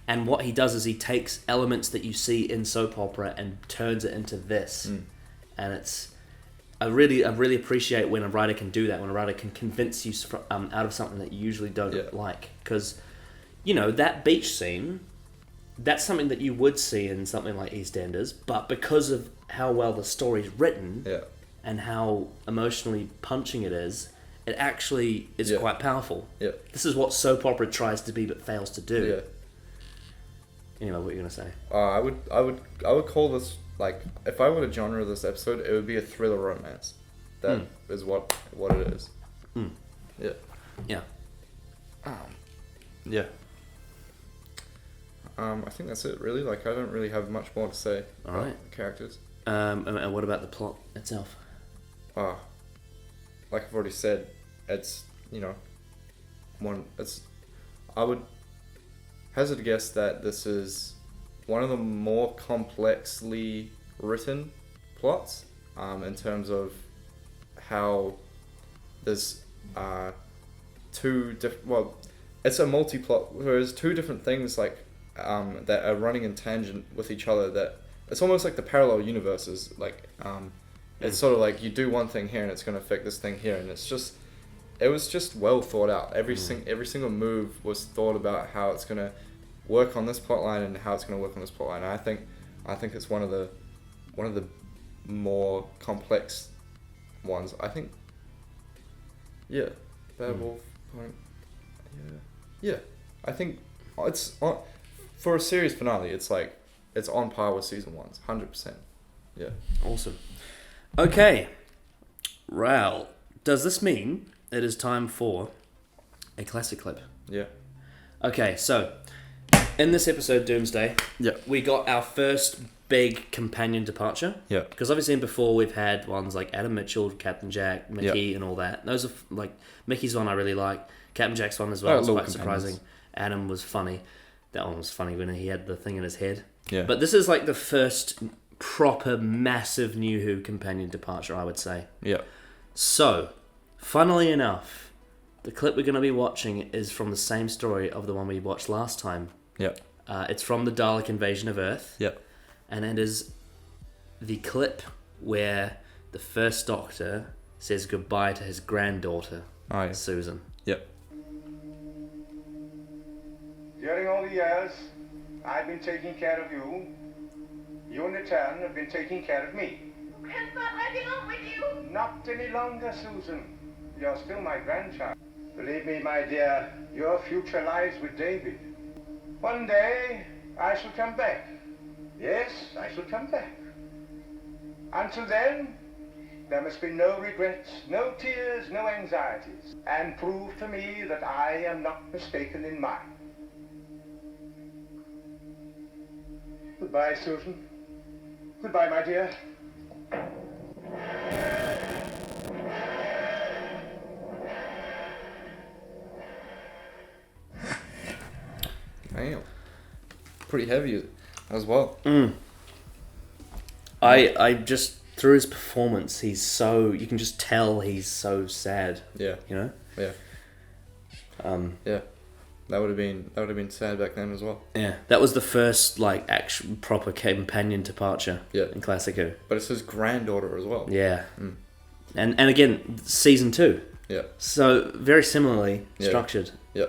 And what he does is he takes elements that you see in soap opera and turns it into this. And it's I really appreciate when a writer can do that, when a writer can convince you out of something that you usually don't like. Because, that beach scene, that's something that you would see in something like EastEnders, but because of how well the story's written and how emotionally punching it is, it actually is quite powerful. Yeah. This is what soap opera tries to be but fails to do. Yeah. Anyway, what are you going to say? I would call this, like, if I were to genre this episode, it would be a thriller romance. That is what it is. Yeah. Yeah. Yeah. I think that's it, really. Like, I don't really have much more to say about the characters. And what about the plot itself? Like I've already said, it's, I would hazard a guess that this is one of the more complexly written plots, in terms of how there's it's a multi-plot, whereas two different things like that are running in tangent with each other, that it's almost like the parallel universes, like it's sort of like you do one thing here and it's going to affect this thing here, and it was just well thought out. Every single move was thought about how it's going to work on this plotline and how it's going to work on this plotline. And I think it's one of the more complex ones. I think, yeah, Bad Wolf Point, yeah. I think it's on, for a series finale. It's like it's on par with season 1's, 100%. Yeah. Awesome. Okay, Raoul, does this mean it is time for a classic clip? Yeah. Okay, so in this episode, Doomsday, we got our first big companion departure. Yeah. Because obviously before we've had ones like Adam Mitchell, Captain Jack, Mickey, and all that. Those are like Mickey's one I really like. Captain Jack's one as well was quite surprising. Adam was funny. That one was funny when he had the thing in his head. Yeah. But this is like the first proper massive New Who companion departure, I would say. Yeah. So, funnily enough, the clip we're going to be watching is from the same story of the one we watched last time. Yeah. It's from the Dalek invasion of Earth. Yeah. And it is the clip where the First Doctor says goodbye to his granddaughter, Susan. Yep. During all the years I've been taking care of you, you in return have been taking care of me. Grandpa, I belong with you. Not any longer, Susan. You're still my grandchild. Believe me, my dear, your future lies with David. One day I shall come back. Yes, I shall come back. Until then, there must be no regrets, no tears, no anxieties, and prove to me that I am not mistaken in mine. Goodbye, Susan. Goodbye, my dear. Damn. Pretty heavy as well. I just, through his performance, you can just tell he's so sad. Yeah. You know? Yeah. Yeah. That would have been sad back then as well. Yeah. That was the first like actual proper companion departure in Classic Who. But it's his granddaughter as well. Yeah. And again, season 2. Yeah. So very similarly structured. Yeah.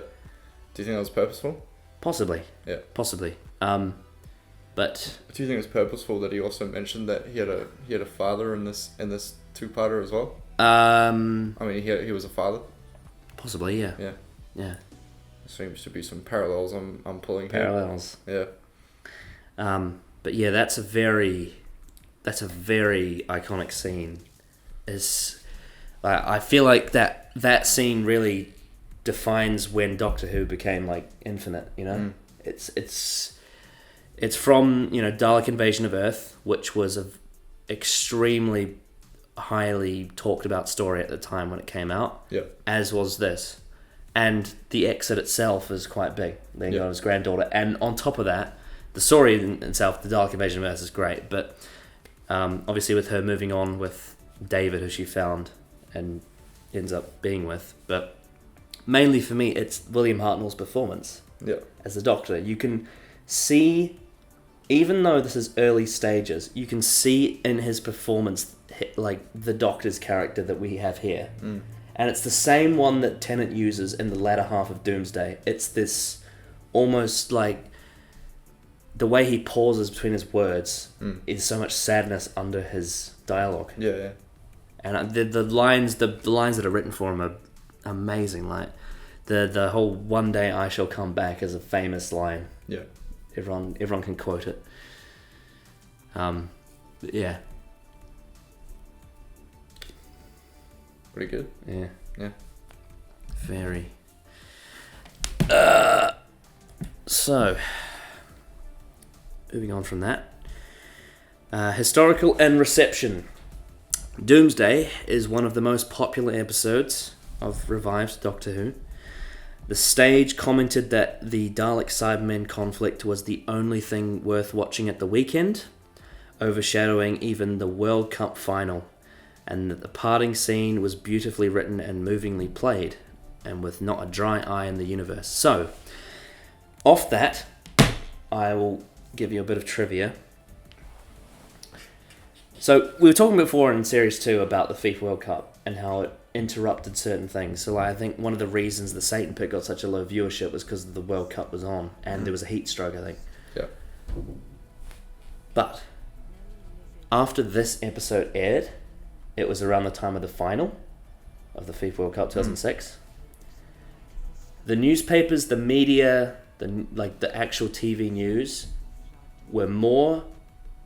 Do you think that was purposeful? Possibly. Yeah. Possibly. But do you think it was purposeful that he also mentioned that he had a father in this two-parter as well? I mean, he was a father. Possibly, yeah. Yeah. Yeah. There seems to be some parallels I'm pulling parallels. Here. Yeah. But yeah, that's a very iconic scene. I feel like that scene really defines when Doctor Who became like infinite, you know? It's from, Dalek Invasion of Earth, which was a extremely highly talked about story at the time when it came out. Yeah. As was this. And the exit itself is quite big, being on his granddaughter. And on top of that, the story in itself, the Dalek Invasion of Earth, is great. But obviously with her moving on with David, who she found and ends up being with. But mainly for me, it's William Hartnell's performance as the Doctor. You can see, even though this is early stages, you can see in his performance like the Doctor's character that we have here. And it's the same one that Tennant uses in the latter half of Doomsday. It's this almost like the way he pauses between his words is so much sadness under his dialogue. Yeah. And the lines that are written for him are amazing. Like the whole "one day I shall come back" is a famous line. Yeah. Everyone can quote it. Yeah. Pretty good. Yeah. Yeah. Very. So, moving on from that. Historical and reception. Doomsday is one of the most popular episodes of revived Doctor Who. The stage commented that the Dalek Cybermen conflict was the only thing worth watching at the weekend, overshadowing even the World Cup final, and that the parting scene was beautifully written and movingly played, and with not a dry eye in the universe. So, off that, I will give you a bit of trivia. So, we were talking before in Series 2 about the FIFA World Cup and how it interrupted certain things. So, I think one of the reasons the Satan Pit got such a low viewership was because the World Cup was on and there was a heat stroke, I think. Yeah. But, after this episode aired, it was around the time of the final of the FIFA World Cup 2006. The newspapers, the media, the actual TV news were more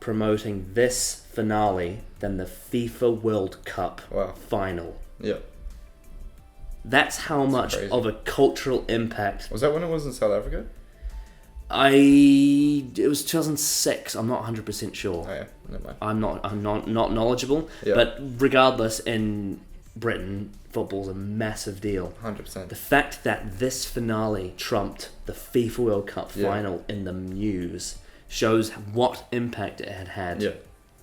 promoting this finale than the FIFA World Cup final. Yeah. That's how much crazy. of a cultural impact. Was that when it was in South Africa? It was 2006. I'm not 100% sure. Oh yeah, never mind. I'm not knowledgeable. Yeah. But regardless, in Britain, football's a massive deal. 100%. The fact that this finale trumped the FIFA World Cup final in the news shows what impact it had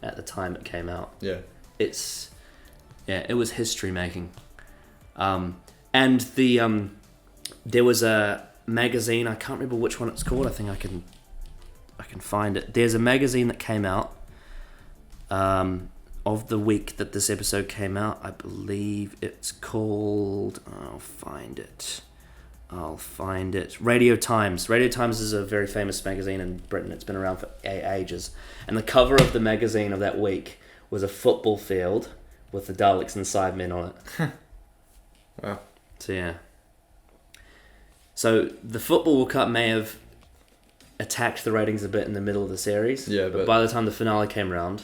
at the time it came out. Yeah. It was history making. And there was a magazine, I can't remember which one it's called. I think I can find it. There's a magazine that came out of the week that this episode came out. I believe it's called, I'll find it. Radio Times. Radio Times is a very famous magazine in Britain. It's been around for ages. And the cover of the magazine of that week was a football field with the Daleks and Cybermen on it. Wow. So yeah. So the Football World Cup may have attacked the ratings a bit in the middle of the series. Yeah, but by the time the finale came around,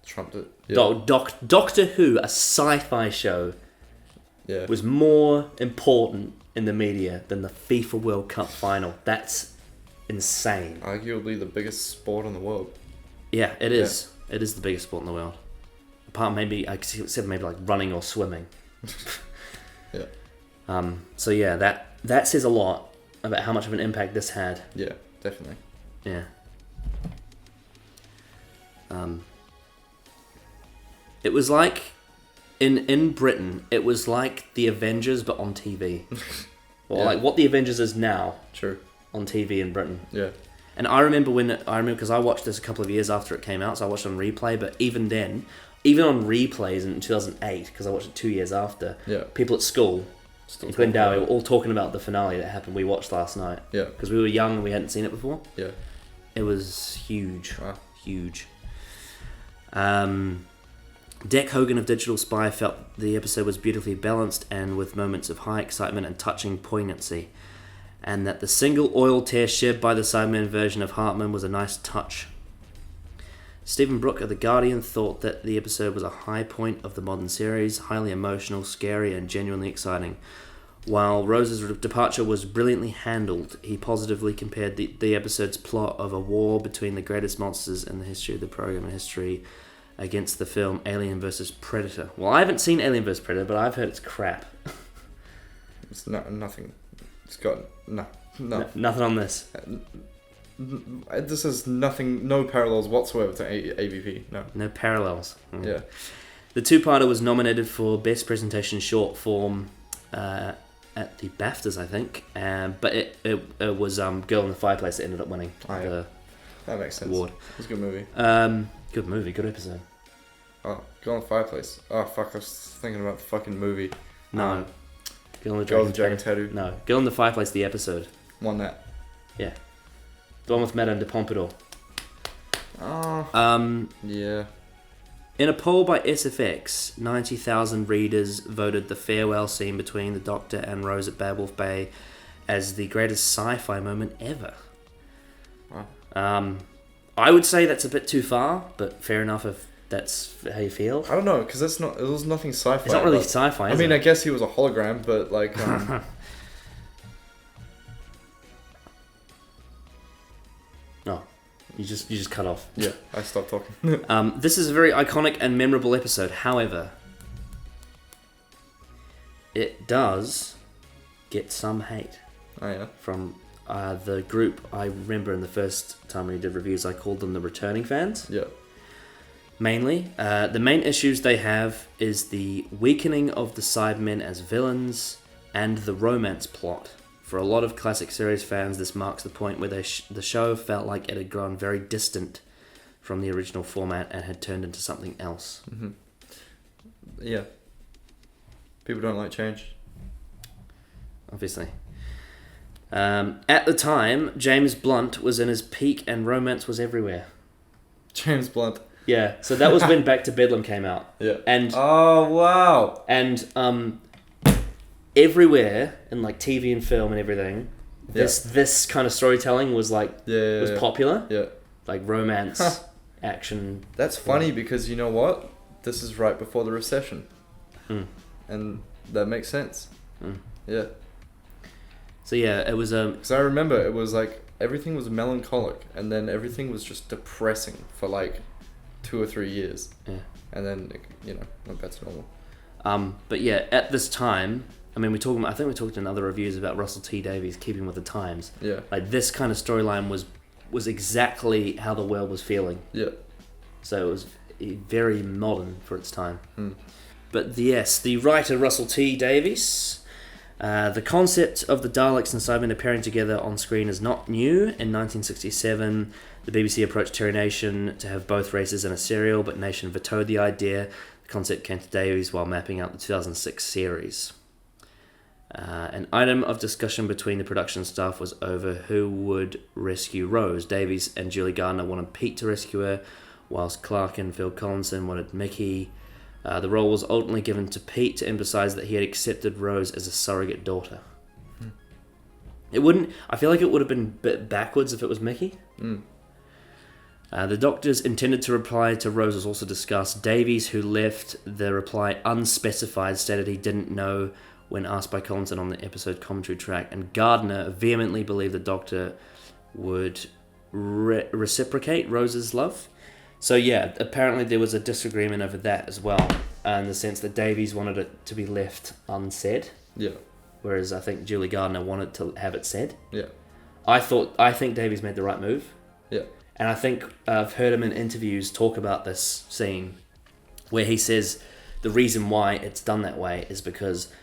trumped it. Yeah. Doctor Who, a sci-fi show, was more important in the media than the FIFA World Cup final. That's insane. Arguably the biggest sport in the world. Yeah, it is. Yeah. It is the biggest sport in the world. Apart maybe, except maybe like running or swimming. Yeah. So yeah, that says a lot about how much of an impact this had. Yeah, definitely. Yeah. It was like in Britain, it was like the Avengers but on TV. Or like what the Avengers is now. True. On TV in Britain. Yeah. And I remember because I watched this a couple of years after it came out, so I watched it on replay. But even then, even on replays in 2008, because I watched it 2 years after, people at school, in Glendale, we were all talking about the finale that happened. We watched last night. Yeah. Because we were young and we hadn't seen it before. Yeah. It was huge. Wow. Huge. Dec Hogan of Digital Spy felt the episode was beautifully balanced and with moments of high excitement and touching poignancy, and that the single oil tear shed by the Cybermen version of Hartman was a nice touch. Stephen Brooke of The Guardian thought that the episode was a high point of the modern series, highly emotional, scary and genuinely exciting. While Rose's departure was brilliantly handled, he positively compared the episode's plot of a war between the greatest monsters in the history of the program and history against the film Alien vs. Predator. Well, I haven't seen Alien vs. Predator, but I've heard it's crap. It's nothing. It's got Nothing on this. This is nothing. No parallels whatsoever to AVP. No parallels. Yeah. The two-parter was nominated for Best Presentation Short Form at the BAFTAs, I think. But it was Girl in the Fireplace that ended up winning the that makes sense. award. It's a good movie. Good movie, good episode. Oh, Girl in the Fireplace. Oh, fuck, I was thinking about the fucking movie. No. Girl in the Dragon Tattoo. No. Girl in the Fireplace, the episode. Won that. Yeah. The one with Madame de Pompadour. Oh. Yeah. In a poll by SFX, 90,000 readers voted the farewell scene between the Doctor and Rose at Bad Wolf Bay as the greatest sci-fi moment ever. Wow. I would say that's a bit too far, but fair enough if that's how you feel. I don't know, because it was nothing sci-fi. It's not really sci-fi, I mean, I guess he was a hologram, but like... You just cut off. Yeah, I stopped talking. This is a very iconic and memorable episode. However, it does get some hate Oh yeah. from the group. I remember in the first time we did reviews, I called them the returning fans. Yeah. Mainly, the main issues they have is the weakening of the Cybermen as villains and the romance plot. For a lot of classic series fans, this marks the point where the show felt like it had grown very distant from the original format and had turned into something else. Mm-hmm. Yeah. People don't like change. Obviously. At the time, James Blunt was in his peak and romance was everywhere. James Blunt. Yeah, so that was when Back to Bedlam came out. Yeah. And oh wow. And everywhere in like TV and film and everything, this kind of storytelling was like was popular. Yeah. Like romance, action. That's funny because you know what? This is right before the recession. And that makes sense. Yeah. So yeah, it was because I remember it was like everything was melancholic and then everything was just depressing for like 2 or 3 years. Yeah. And then you know, went back to normal. But yeah, at this time, I mean, I think we talked in other reviews about Russell T Davies keeping with the times. Yeah. Like this kind of storyline was exactly how the world was feeling. Yeah. So it was very modern for its time. But yes, the writer Russell T Davies, the concept of the Daleks and Cybermen appearing together on screen is not new. In 1967, the BBC approached Terry Nation to have both races in a serial, but Nation vetoed the idea. The concept came to Davies while mapping out the 2006 series. An item of discussion between the production staff was over who would rescue Rose. Davies and Julie Gardner wanted Pete to rescue her, whilst Clark and Phil Collinson wanted Mickey. The role was ultimately given to Pete to emphasize that he had accepted Rose as a surrogate daughter. I feel like it would have been a bit backwards if it was Mickey. The doctors intended to reply to Rose was also discussed. Davies, who left the reply unspecified, stated he didn't know when asked by Collinson on the episode commentary track, and Gardner vehemently believed the doctor would reciprocate Rose's love. So yeah, apparently there was a disagreement over that as well, in the sense that Davies wanted it to be left unsaid. Yeah. Whereas I think Julie Gardner wanted to have it said. Yeah. I think Davies made the right move. Yeah. And I think I've heard him in interviews talk about this scene where he says the reason why it's done that way is because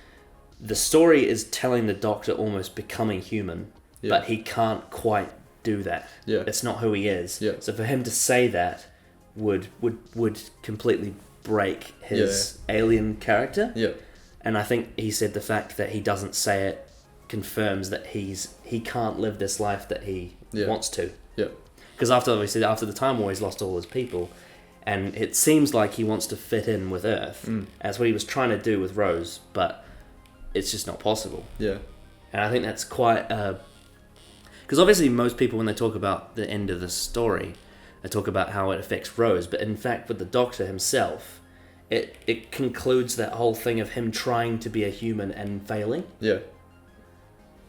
the story is telling the Doctor almost becoming human, but he can't quite do that. Yeah. It's not who he is. Yeah. So for him to say that would completely break his alien character. Yeah. And I think he said the fact that he doesn't say it confirms that he can't live this life that he wants to. Yeah. Because after the Time War, he's lost all his people, and it seems like he wants to fit in with Earth. That's what he was trying to do with Rose, but it's just not possible. Yeah. And I think that's quite... Because obviously most people, when they talk about the end of the story, they talk about how it affects Rose, but in fact with the Doctor himself, it concludes that whole thing of him trying to be a human and failing. Yeah.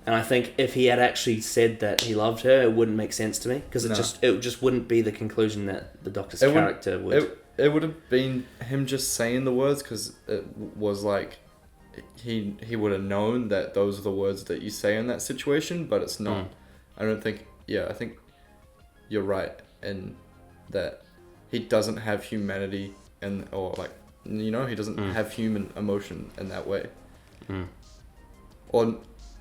And I think if he had actually said that he loved her, it wouldn't make sense to me, because it just wouldn't be the conclusion that the Doctor's character would. It would have been him just saying the words, because it was like he would have known that those are the words that you say in that situation, but it's not. I don't think. Yeah, I think you're right in that he doesn't have humanity he doesn't have human emotion in that way. Or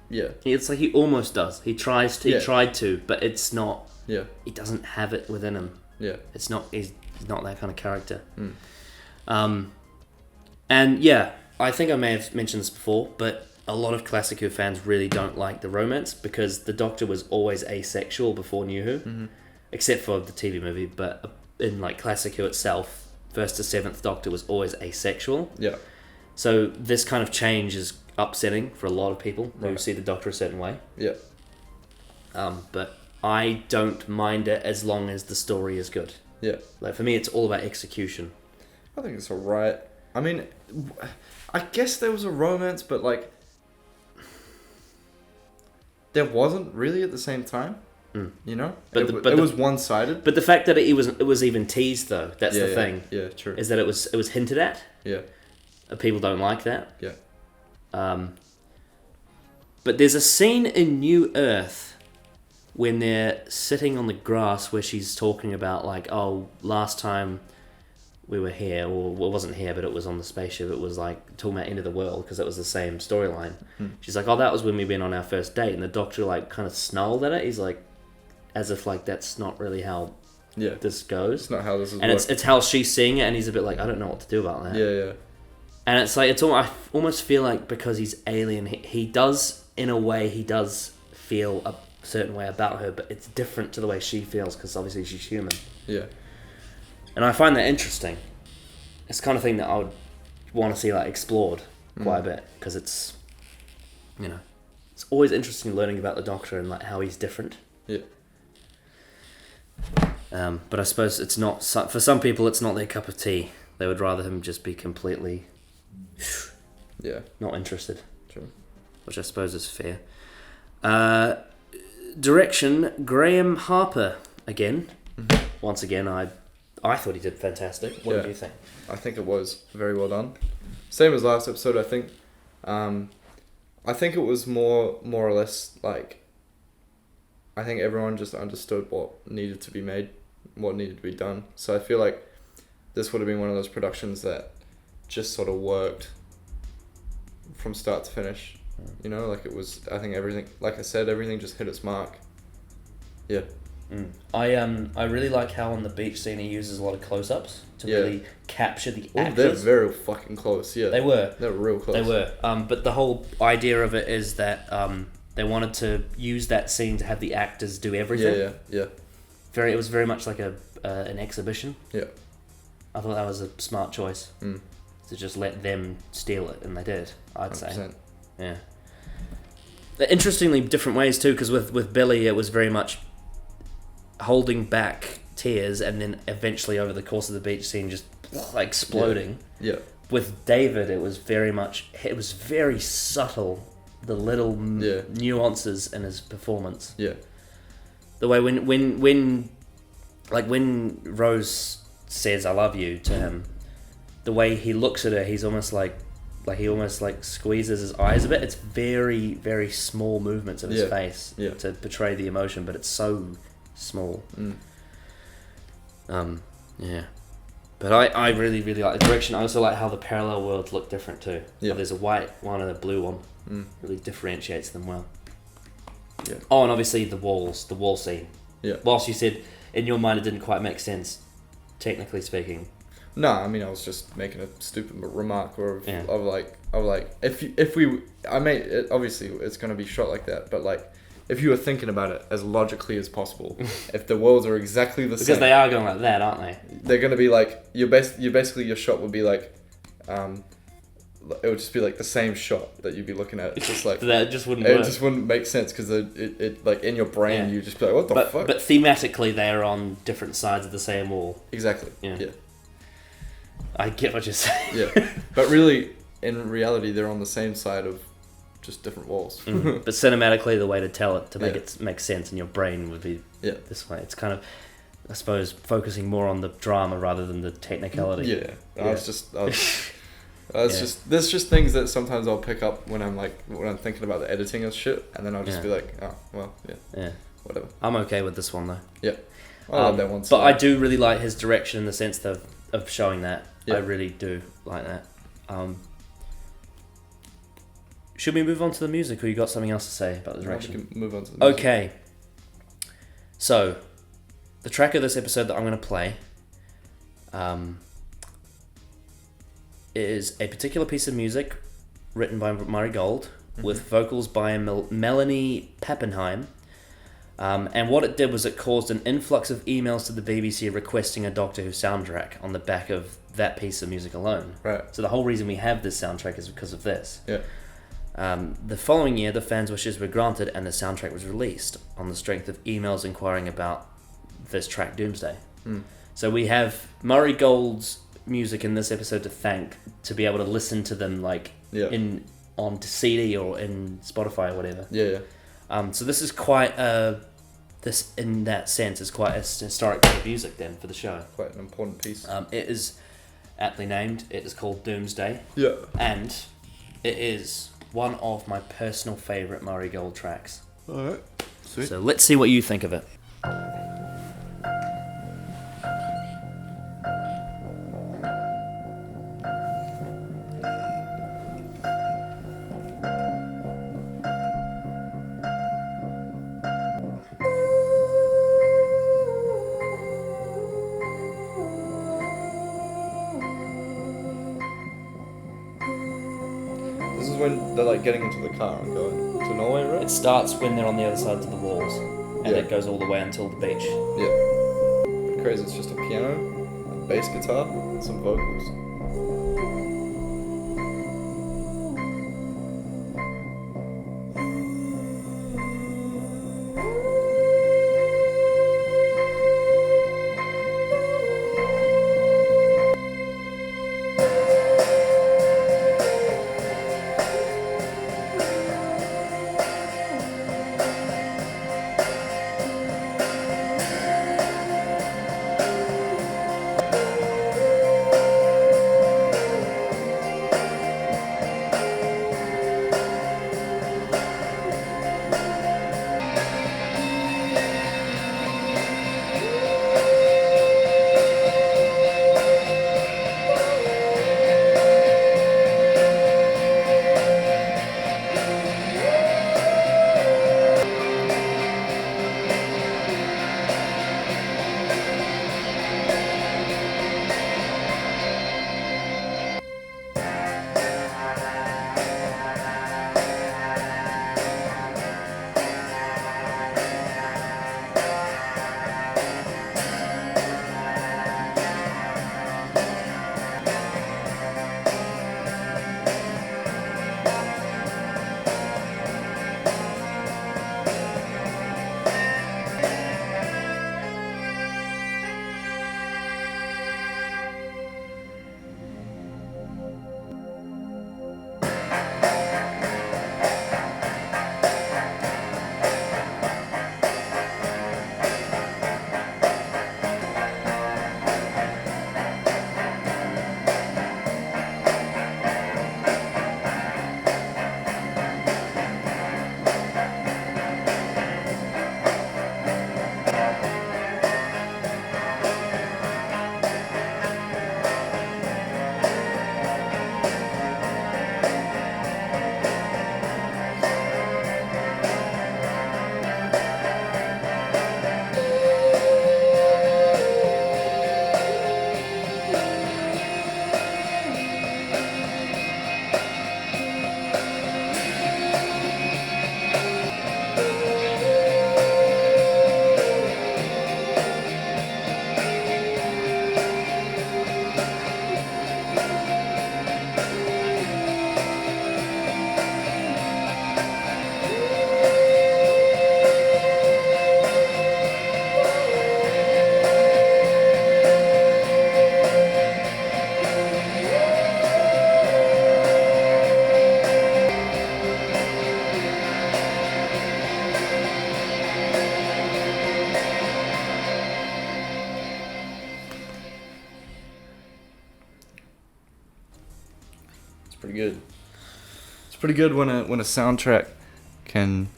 yeah, it's like he almost does. He tries to. He tried to, but it's not. Yeah, he doesn't have it within him. Yeah, it's not. He's not that kind of character. And yeah, I think I may have mentioned this before, but a lot of Classic Who fans really don't like the romance because the Doctor was always asexual before New Who, except for the TV movie. But in like Classic Who itself, 1st to 7th Doctor was always asexual. Yeah. So this kind of change is upsetting for a lot of people who see the Doctor a certain way. Yeah. But I don't mind it as long as the story is good. Yeah. Like for me, it's all about execution. I think it's alright. I mean, I guess there was a romance, but like, there wasn't really at the same time. You know, But it the- was one-sided. But the fact that it was even teased though, that's Yeah, the yeah, thing. Yeah, true. Is that it was hinted at. Yeah, People don't like that. yeah, But there's a scene in New Earth when they're sitting on the grass where she's talking about like, oh, last time we were here, or well, it wasn't here, but it was on the spaceship. It was like talking about end of the world because it was the same storyline. She's like, oh, that was when we went on our first date, and the Doctor like kind of snarled at it. He's like, as if like that's not really how yeah. this goes. It's not how this is. And it's how she's seeing it, and he's a bit like, I don't know what to do about that. Yeah, yeah, And it's like I almost feel like because he's alien, he does in a way he does feel a certain way about her, but it's different to the way she feels because obviously she's human. yeah. And I find that interesting. It's the kind of thing that I would want to see like explored quite a bit because it's, you know, it's always interesting learning about the Doctor and like how he's different. Yeah. But I suppose it's not for some people. It's not their cup of tea. They would rather him just be completely Yeah. not interested. True. Which I suppose is fair. Direction, Graham Harper again. Once again, I thought he did fantastic. What Yeah. did you think? I think it was very well done. Same as last episode, I think. I think it was more or less like, I think everyone just understood what needed to be made, what needed to be done. So I feel like this would have been one of those productions that just sort of worked from start to finish. You know, like it was, I think everything, like I said, everything just hit its mark. Yeah. I really like how on the beach scene he uses a lot of close-ups to Yeah. really capture the Oh, actors. they're very fucking close, yeah. They were. They're real close. They were. But the whole idea of it is that they wanted to use that scene to have the actors do everything. Yeah. It was very much like an exhibition. Yeah. I thought that was a smart choice Mm. to just let them steal it, and they did. I'd say. 100%. Yeah. Interestingly, different ways too, because with Billy, it was very much holding back tears, and then eventually over the course of the beach scene, just like exploding. Yeah. With David, it was very subtle, the little nuances in his performance. Yeah. The way when Rose says "I love you" to him, the way he looks at her, he's almost like he almost like squeezes his eyes a bit. It's very, very small movements of his face to portray the emotion, but it's so small. Yeah. But I really, really like the direction. I also like how the parallel worlds look different too. Yeah. There's a white one and a blue one. Really differentiates them well. Yeah. Oh, and obviously the wall scene. Yeah. Whilst you said in your mind it didn't quite make sense, technically speaking. No, I mean I was just making a stupid remark of like obviously it's gonna be shot like that, but like if you were thinking about it as logically as possible, if the worlds are exactly the same, Because they are going like that, aren't they? they're gonna be like your shot would be like, it would just be like the same shot that you'd be looking at. It's just like that just wouldn't it work. just wouldn't make sense because it like in your brain you just be like what the fuck. But thematically they are on different sides of the same wall. Exactly. Yeah. Yeah. I get what you're saying. Yeah. But really, in reality, they're on the same side of just different walls. But cinematically, the way to tell it to make it make sense in your brain would be this way. It's kind of, I suppose, focusing more on the drama rather than the technicality. Yeah. There's just things that sometimes I'll pick up when I'm thinking about the editing of shit, and then I'll just be like, oh well, whatever. I'm okay with this one though. Yeah. I love that one. But I do really like his direction in the sense of showing that. Yeah. I really do like that. Should we move on to the music, or you got something else to say about the direction? We can move on to the music. Okay. So, the track of this episode that I'm going to play is a particular piece of music written by Murray Gold with vocals by Melanie Pappenheim. And what it did was it caused an influx of emails to the BBC requesting a Doctor Who soundtrack on the back of that piece of music alone. Right. So the whole reason we have this soundtrack is because of this. Yeah. The following year, the fans' wishes were granted and the soundtrack was released on the strength of emails inquiring about this track, Doomsday. So we have Murray Gold's music in this episode to thank, to be able to listen to them on CD or in Spotify or whatever. Yeah. So this is quite a this, in that sense, is quite a historic bit of music then for the show. Quite an important piece. It is aptly named. It is called Doomsday. Yeah. And it is one of my personal favourite Murray Gold tracks. Alright. Sweet. So let's see what you think of it. This is when they're like getting into the car and going to Norway, right? It starts when they're on the other sides of the walls, and Yeah. it goes all the way until the beach. Yeah. Pretty crazy. It's just a piano, a bass guitar, and some vocals. Pretty good. It's pretty good when a soundtrack can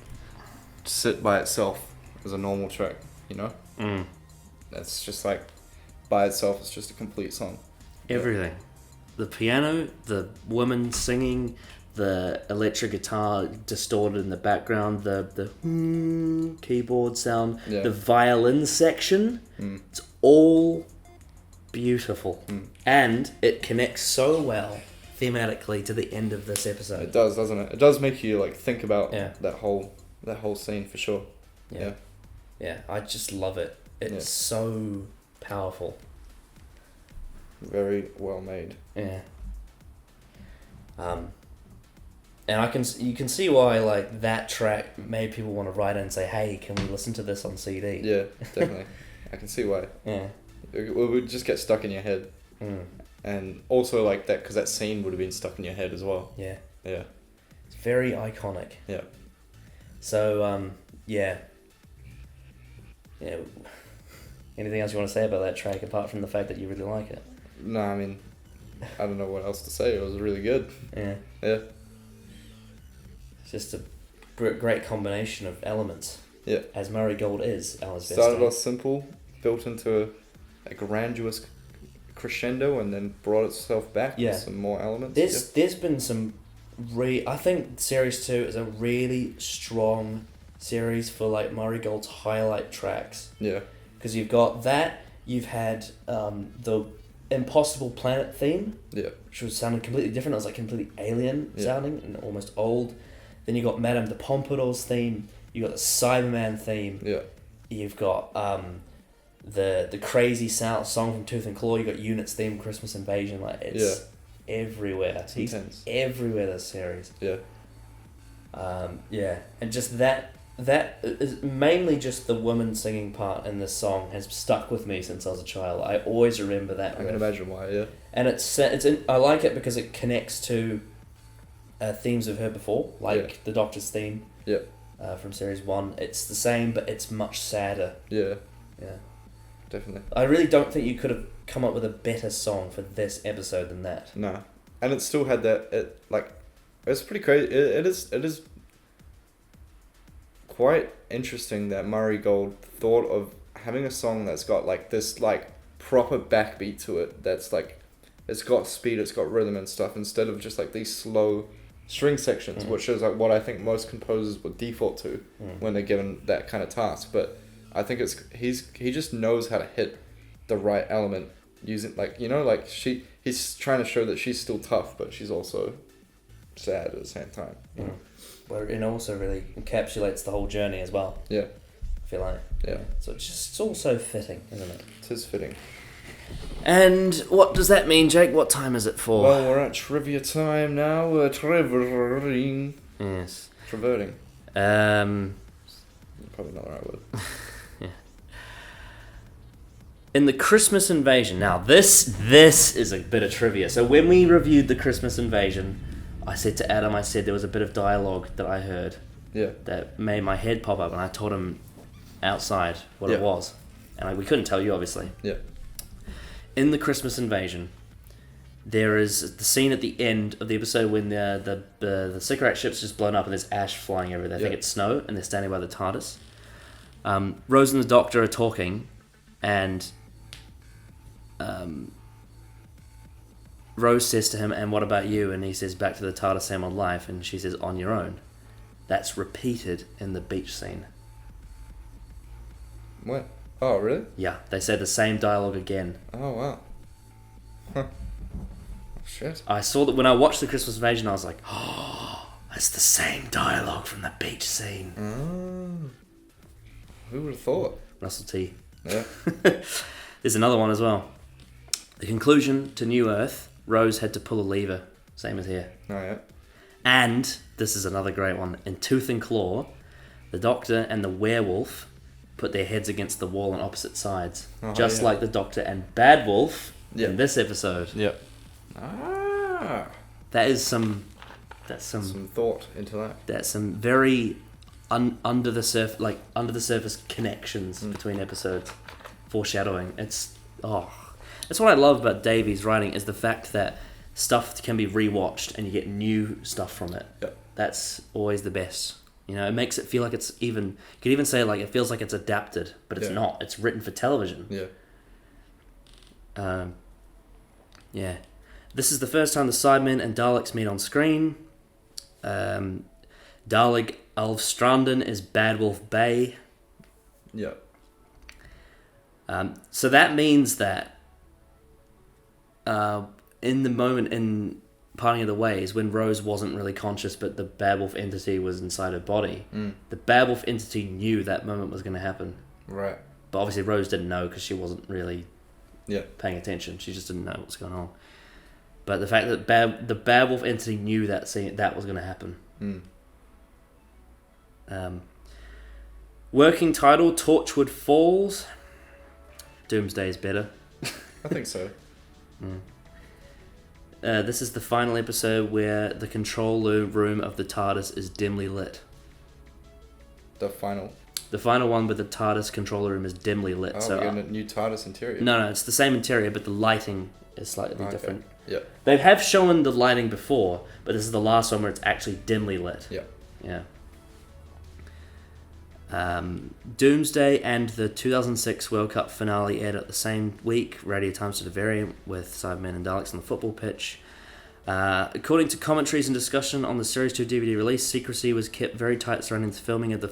sit by itself as a normal track, you know? Mm. That's just like by itself, it's just a complete song. Everything. The piano, the woman singing, the electric guitar distorted in the background, the keyboard sound, Yeah. the violin section. Mm. It's all beautiful. Mm. And it connects so well thematically to the end of this episode. It does, doesn't it? It does make you like think about Yeah. that whole scene for sure. Yeah. Yeah, I just love it. It's so powerful. Very well made. Yeah. And you can see why like that track made people want to write in and say, hey, can we listen to this on CD? Yeah, definitely. I can see why. Yeah. It would just get stuck in your head. Mm. And also like that, because that scene would have been stuck in your head as well. Yeah. Yeah. It's very iconic. Yeah. So, yeah. Yeah. Anything else you want to say about that track apart from the fact that you really like it? No, I mean, I don't know what else to say. It was really good. Yeah. Yeah. It's just a great combination of elements. Yeah. As Murray Gold is Alice Started off simple, built into a grandiose crescendo, and then brought itself back with some more elements. There's been some I think Series 2 is a really strong series for like Murray Gold's highlight tracks. Yeah. Because you've got that, you've had the Impossible Planet theme, which was sounding completely different. It was like completely alien sounding and almost old. Then you got Madame de Pompadour's theme. You got the Cyberman theme. Yeah. You've got the crazy song from Tooth and Claw. You got Unit's theme, Christmas Invasion. Like it's everywhere. He's everywhere this series. Yeah. And just that is mainly just the woman singing part in this song has stuck with me since I was a child. I always remember that. I can imagine why. Yeah. And I like it because it connects to themes of her before, like the Doctor's theme. Yeah. From series 1. It's the same, but it's much sadder. Yeah. Yeah. Definitely. I really don't think you could have come up with a better song for this episode than that. No. And it still had that, it's pretty crazy. It is quite interesting that Murray Gold thought of having a song that's got like this like proper backbeat to it, that's like, it's got speed, it's got rhythm and stuff, instead of just like these slow string sections, which is like what I think most composers would default to when they're given that kind of task. But I think he just knows how to hit the right element using he's trying to show that she's still tough, but she's also sad at the same time. Where it also really encapsulates the whole journey as well. Yeah. I feel like. Yeah. So it's all so fitting, isn't it? It is fitting. And what does that mean, Jake? What time is it for? Well, we're at trivia time now. We're traverting. Yes. Traverting. Probably not the right word. Yeah. In the Christmas Invasion. Now, this is a bit of trivia. So when we reviewed the Christmas Invasion, I said to Adam, there was a bit of dialogue that I heard. Yeah. That made my head pop up, and I told him outside what it was. And we couldn't tell you, obviously. Yeah. In the Christmas Invasion, there is the scene at the end of the episode when the cigarette ship's just blown up and there's ash flying everywhere. I think it's snow, and they're standing by the TARDIS. Rose and the Doctor are talking, and Rose says to him, "And what about you?" And he says, "Back to the TARDIS, same old life." And she says, "On your own." That's repeated in the beach scene. What? Oh, really? Yeah, they say the same dialogue again. Oh, wow. Huh. Oh, shit. I saw that when I watched the Christmas Invasion, I was like, oh, that's the same dialogue from the beach scene. Oh. Who would have thought? Russell T. Yeah. There's another one as well. The conclusion to New Earth, Rose had to pull a lever. Same as here. Oh, yeah. And, this is another great one, in Tooth and Claw, the Doctor and the werewolf put their heads against the wall on opposite sides. Just like the Doctor and Bad Wolf in this episode. Yep. Ah. That's some thought into that. That's some very under the surface connections between episodes. Foreshadowing. That's what I love about Davies' writing, is the fact that stuff can be rewatched and you get new stuff from it. Yep. That's always the best. You know, it makes it feel like it's even... You could even say, like, it feels like it's adapted, but it's not. It's written for television. Yeah. Yeah. This is the first time the Cybermen and Daleks meet on screen. Dalek Alfstranden is Bad Wolf Bay. Yeah. So that means that in the moment in Parting of the Ways, when Rose wasn't really conscious but the Bad Wolf entity was inside her body, the Bad Wolf entity knew that moment was going to happen. Right. But obviously Rose didn't know because she wasn't really Yeah. paying attention. She just didn't know what was going on. But the fact that the Bad Wolf entity knew that was going to happen. Working title, Torchwood Falls. Doomsday is better. I think so. This is the final episode where the control room of the TARDIS is dimly lit. The final. The final one with the TARDIS controller room is dimly lit. Oh, so we're getting a new TARDIS interior. no, it's the same interior, but the lighting is slightly Okay. different. Yeah. They have shown the lighting before, but this is the last one where it's actually dimly lit. Yeah. Yeah. Doomsday and the 2006 World Cup finale aired at the same week. Radio times to vary with Cybermen and Daleks on the football pitch. According to commentaries and discussion on the Series 2 DVD release, secrecy was kept very tight surrounding the filming of the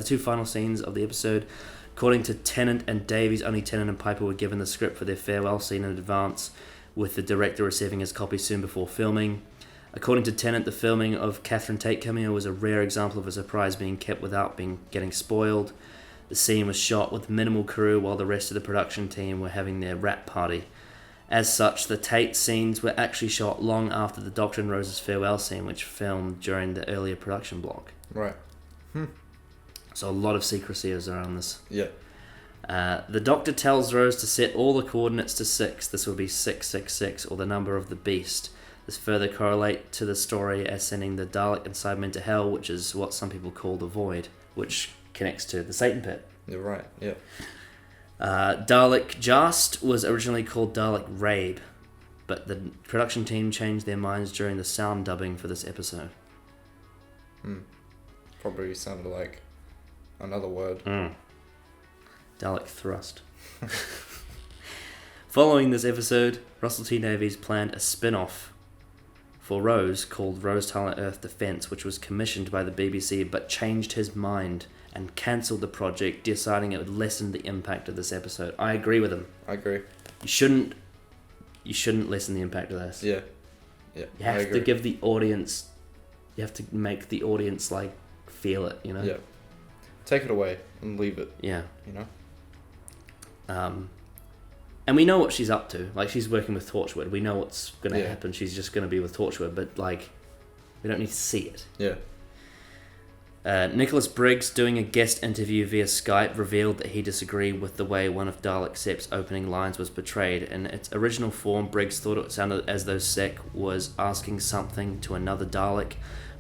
two final scenes of the episode. According to Tennant and Davies, only Tennant and Piper were given the script for their farewell scene in advance, with the director receiving his copy soon before filming. According to Tennant, the filming of Catherine Tate cameo was a rare example of a surprise being kept without getting spoiled. The scene was shot with minimal crew while the rest of the production team were having their wrap party. As such, the Tate scenes were actually shot long after the Doctor and Rose's farewell scene, which filmed during the earlier production block. Right. So a lot of secrecy is around this. Yeah. The Doctor tells Rose to set all the coordinates to 6. This will be 666, or the number of the beast. This further correlate to the story as sending the Dalek and Cybermen to hell, which is what some people call the Void, which connects to the Satan Pit. You're right. Yeah. Dalek Just was originally called Dalek Rabe, but the production team changed their minds during the sound dubbing for this episode. Probably sounded like another word. Dalek Thrust. Following this episode, Russell T Davies planned a spin-off for Rose called Rose Talent Earth Defense, which was commissioned by the BBC but changed his mind and cancelled the project, deciding it would lessen the impact of this episode. I agree with him. I agree. You shouldn't lessen the impact of this. Yeah. Yeah. You have to give the audience, you have to make the audience like feel it, you know? Yeah. Take it away and leave it, Yeah. you know? And we know what she's up to. Like, she's working with Torchwood. We know what's going to Yeah. happen. She's just going to be with Torchwood, but like, we don't need to see it. Yeah. Nicholas Briggs, doing a guest interview via Skype, revealed that he disagreed with the way one of Dalek Sep's opening lines was portrayed. In its original form, Briggs thought it sounded as though Sep was asking something to another Dalek,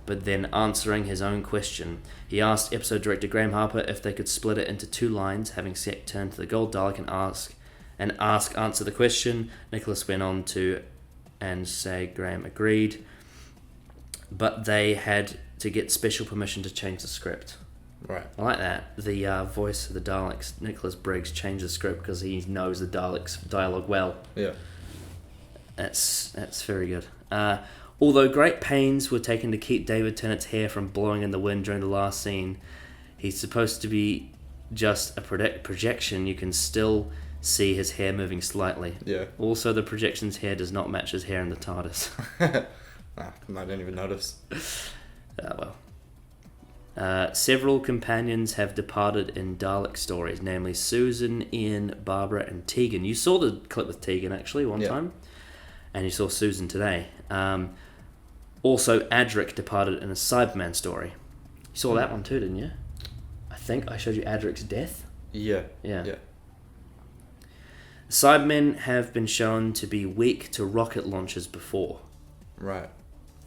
but then answering his own question. He asked episode director Graham Harper if they could split it into 2 lines, having Sep turn to the Gold Dalek and answer the question. Nicholas went on to and say Graham agreed, but they had to get special permission to change the script. Right. I like that. The voice of the Daleks, Nicholas Briggs, changed the script because he knows the Daleks dialogue well. Yeah. That's very good. Although great pains were taken to keep David Tennant's hair from blowing in the wind during the last scene, he's supposed to be just a projection. You can still see his hair moving slightly. Yeah. Also, the projection's hair does not match his hair in the TARDIS. I didn't even notice. Several companions have departed in Dalek stories, namely Susan, Ian, Barbara, and Tegan. You saw the clip with Tegan, actually, one time. And you saw Susan today. Also, Eirich departed in a Cyberman story. You saw that one too, didn't you? I think I showed you Adric's death. Yeah. Yeah. Yeah. Cybermen have been shown to be weak to rocket launches before. Right.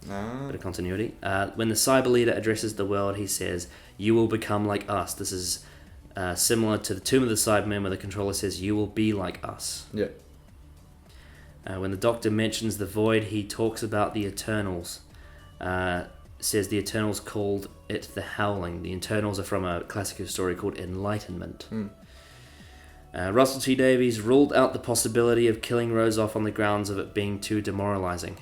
Bit of continuity. When the Cyber Leader addresses the world, he says, "You will become like us." This is similar to the Tomb of the Cybermen, where the controller says, "You will be like us." Yeah. When the Doctor mentions the Void, he talks about the Eternals. Says the Eternals called it the Howling. The Eternals are from a classic story called Enlightenment. Russell T Davies ruled out the possibility of killing Rose off on the grounds of it being too demoralizing.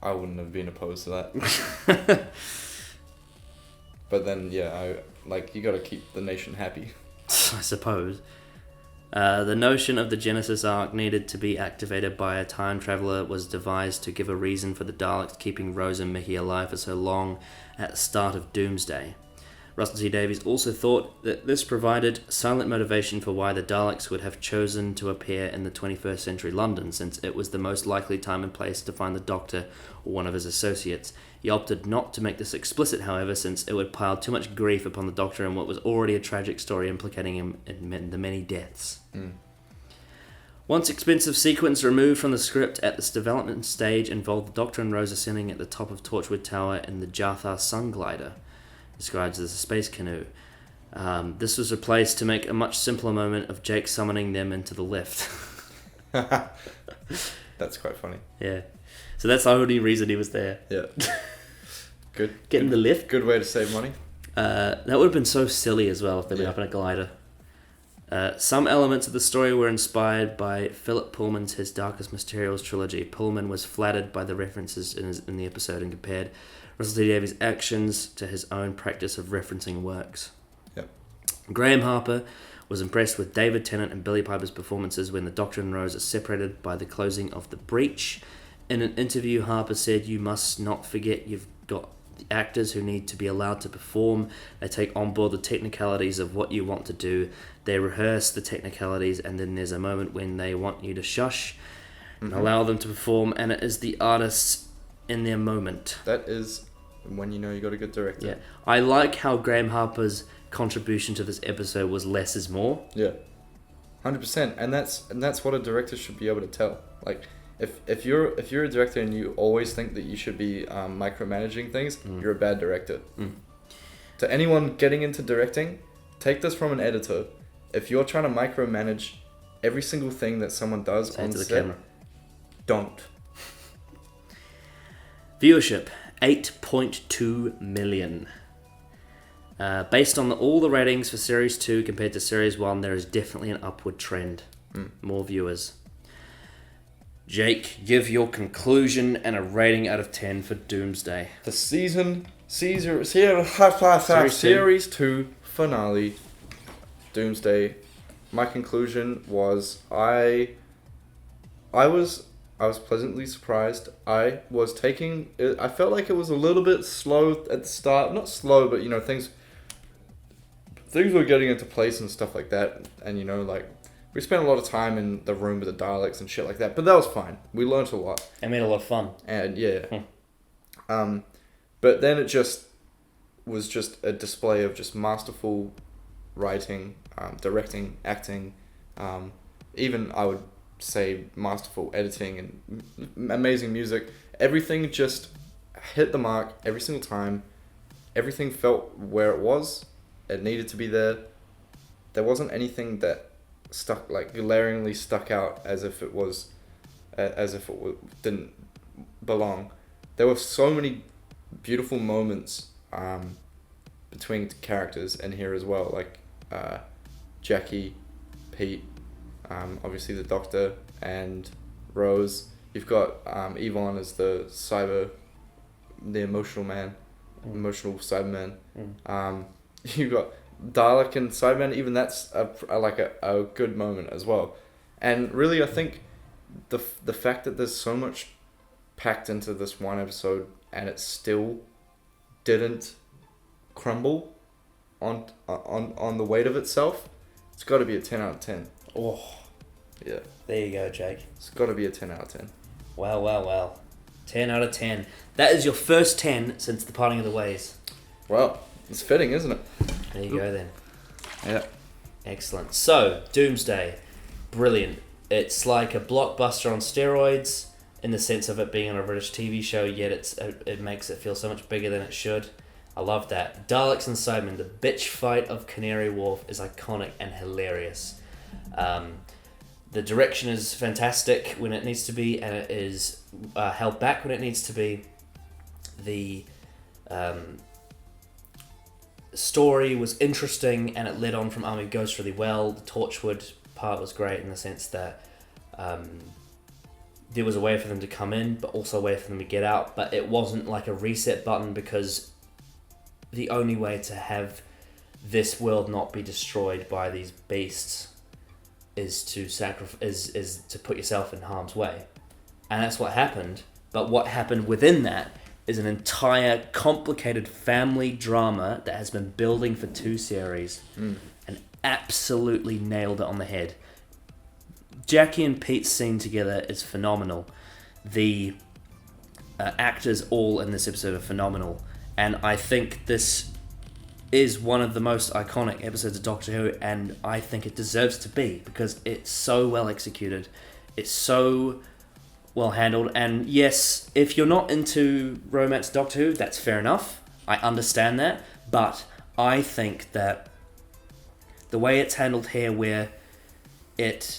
I wouldn't have been opposed to that. But then, yeah, you got to keep the nation happy. I suppose. The notion of the Genesis Arc needed to be activated by a time traveller was devised to give a reason for the Daleks keeping Rose and Mickey alive for so long at the start of Doomsday. Russell T Davies also thought that this provided silent motivation for why the Daleks would have chosen to appear in the 21st century London, since it was the most likely time and place to find the Doctor or one of his associates. He opted not to make this explicit, however, since it would pile too much grief upon the Doctor in what was already a tragic story implicating him in the many deaths. Once expensive sequence removed from the script at this development stage involved the Doctor and Rose ascending at the top of Torchwood Tower in the Jathar Sun Glider. described as a space canoe. This was replaced to make a much simpler moment of Jake summoning them into the lift. That's quite funny. Yeah. So that's the only reason he was there. Yeah. Good. Getting the lift. Good way to save money. That would have been so silly as well if they went up in a glider. Some elements of the story were inspired by Philip Pullman's His Darkest Materials trilogy. Pullman was flattered by the references in the episode and compared Russell T Davies' actions to his own practice of referencing works. Yep. Graham Harper was impressed with David Tennant and Billy Piper's performances when the Doctor and Rose are separated by the closing of the breach. In an interview, Harper said, "You must not forget you've got the actors who need to be allowed to perform. They take on board the technicalities of what you want to do. They rehearse the technicalities, and then there's a moment when they want you to shush and allow them to perform, and it is the artists in their moment." That is when you know you got a good director. Yeah. I like how Graham Harper's contribution to this episode was less is more. Yeah. 100%. And that's what a director should be able to tell. Like, if you're a director and you always think that you should be micromanaging things, you're a bad director. To anyone getting into directing, take this from an editor. If you're trying to micromanage every single thing that someone does on the set, camera. Don't. Viewership, 8.2 million. Based on all the ratings for Series 2 compared to Series 1, there is definitely an upward trend. More viewers. Jake, give your conclusion and a rating out of 10 for Doomsday. The Series 2 finale, Doomsday. My conclusion was I was pleasantly surprised. I felt like it was a little bit slow at the start. Not slow, but things were getting into place and stuff like that. And we spent a lot of time in the room with the Daleks and shit like that, but that was fine. We learnt a lot. It made a lot of fun. And yeah. But then it was just a display of just masterful writing, directing, acting, even I would say masterful editing and amazing music. Everything just hit the mark every single time. Everything felt where it was. It needed to be there. There wasn't anything that glaringly stuck out as if it didn't belong. There were so many beautiful moments between characters in here as well, like Jackie, Pete, obviously the Doctor, and Rose. You've got Yvonne as the emotional man, emotional Cyberman. You've got Dalek and Cybermen. Even that's a good moment as well. And really, I think the fact that there's so much packed into this one episode and it still didn't crumble on the weight of itself, it's got to be a 10 out of 10. Oh, yeah. There you go, Jake. It's got to be a 10 out of 10. Wow. 10 out of 10. That is your first 10 since the parting of the ways. Well, it's fitting, isn't it? There you go then. Yeah. Excellent. So, Doomsday. Brilliant. It's like a blockbuster on steroids in the sense of it being on a British TV show, yet it makes it feel so much bigger than it should. I love that. Daleks and Cybermen, the bitch fight of Canary Wharf is iconic and hilarious. The direction is fantastic when it needs to be, and it is held back when it needs to be. The story was interesting, and it led on from Army of Ghosts really well. The Torchwood part was great in the sense that there was a way for them to come in, but also a way for them to get out. But it wasn't like a reset button, because the only way to have this world not be destroyed by these beasts is to is to put yourself in harm's way. And that's what happened. But what happened within that is an entire complicated family drama that has been building for 2 series and absolutely nailed it on the head. Jackie and Pete's scene together is phenomenal. The actors all in this episode are phenomenal, and I think this is one of the most iconic episodes of Doctor Who, and I think it deserves to be, because it's so well executed, it's so well handled. And yes, if you're not into romance Doctor Who, that's fair enough, I understand that, But I think that the way it's handled here, where the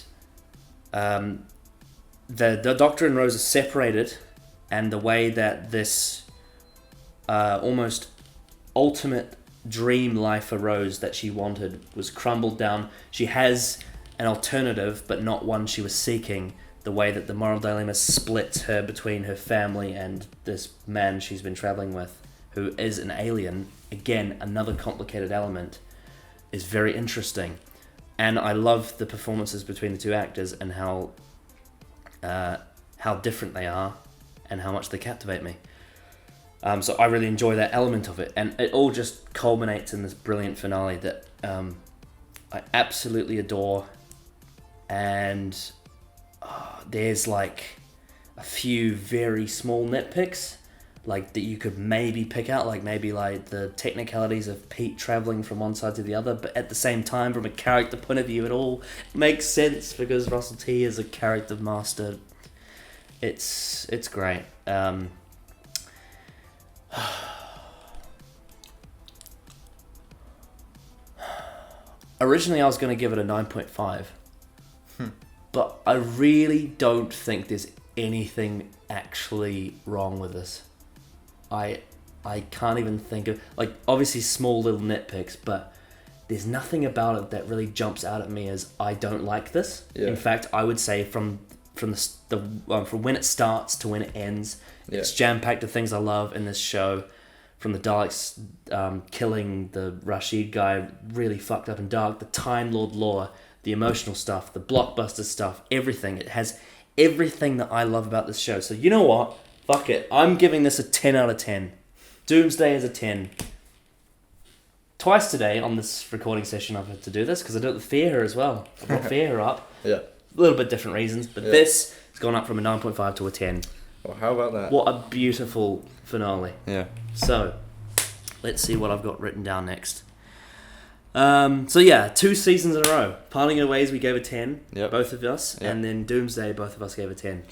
Doctor and Rose are separated, and the way that this almost ultimate dream life for Rose that she wanted was crumbled down. She has an alternative, but not one she was seeking. The way that the moral dilemma splits her between her family and this man she's been traveling with, who is an alien. Again, another complicated element, is very interesting. And I love the performances between the two actors and how different they are and how much they captivate me. So I really enjoy that element of it. And it all just culminates in this brilliant finale that I absolutely adore. And there's like a few very small nitpicks like that you could maybe pick out, like maybe like the technicalities of Pete traveling from one side to the other, but at the same time, from a character point of view, it all makes sense because Russell T is a character master. It's great. Originally I was going to give it a 9.5, but I really don't think there's anything actually wrong with this. I can't even think of, like, obviously small little nitpicks, but there's nothing about it that really jumps out at me as I don't like this. Yeah. In fact, I would say from when it starts to when it ends, it's jam-packed with things I love in this show. From the Daleks killing the Rashid guy, really fucked up and dark, the Time Lord lore, the emotional stuff, the blockbuster stuff, everything. It has everything that I love about this show. So you know what? Fuck it. I'm giving this a 10 out of 10. Doomsday is a 10. Twice today on this recording session I've had to do this because I do it with Fear as well. I brought Fear up. Yeah. A little bit different reasons, but this has gone up from a 9.5 to a 10. Well, how about that? What a beautiful finale. Yeah. So, let's see what I've got written down next. So yeah, 2 seasons in a row. Parting of Ways, we gave a 10, both of us, and then Doomsday, both of us gave a 10.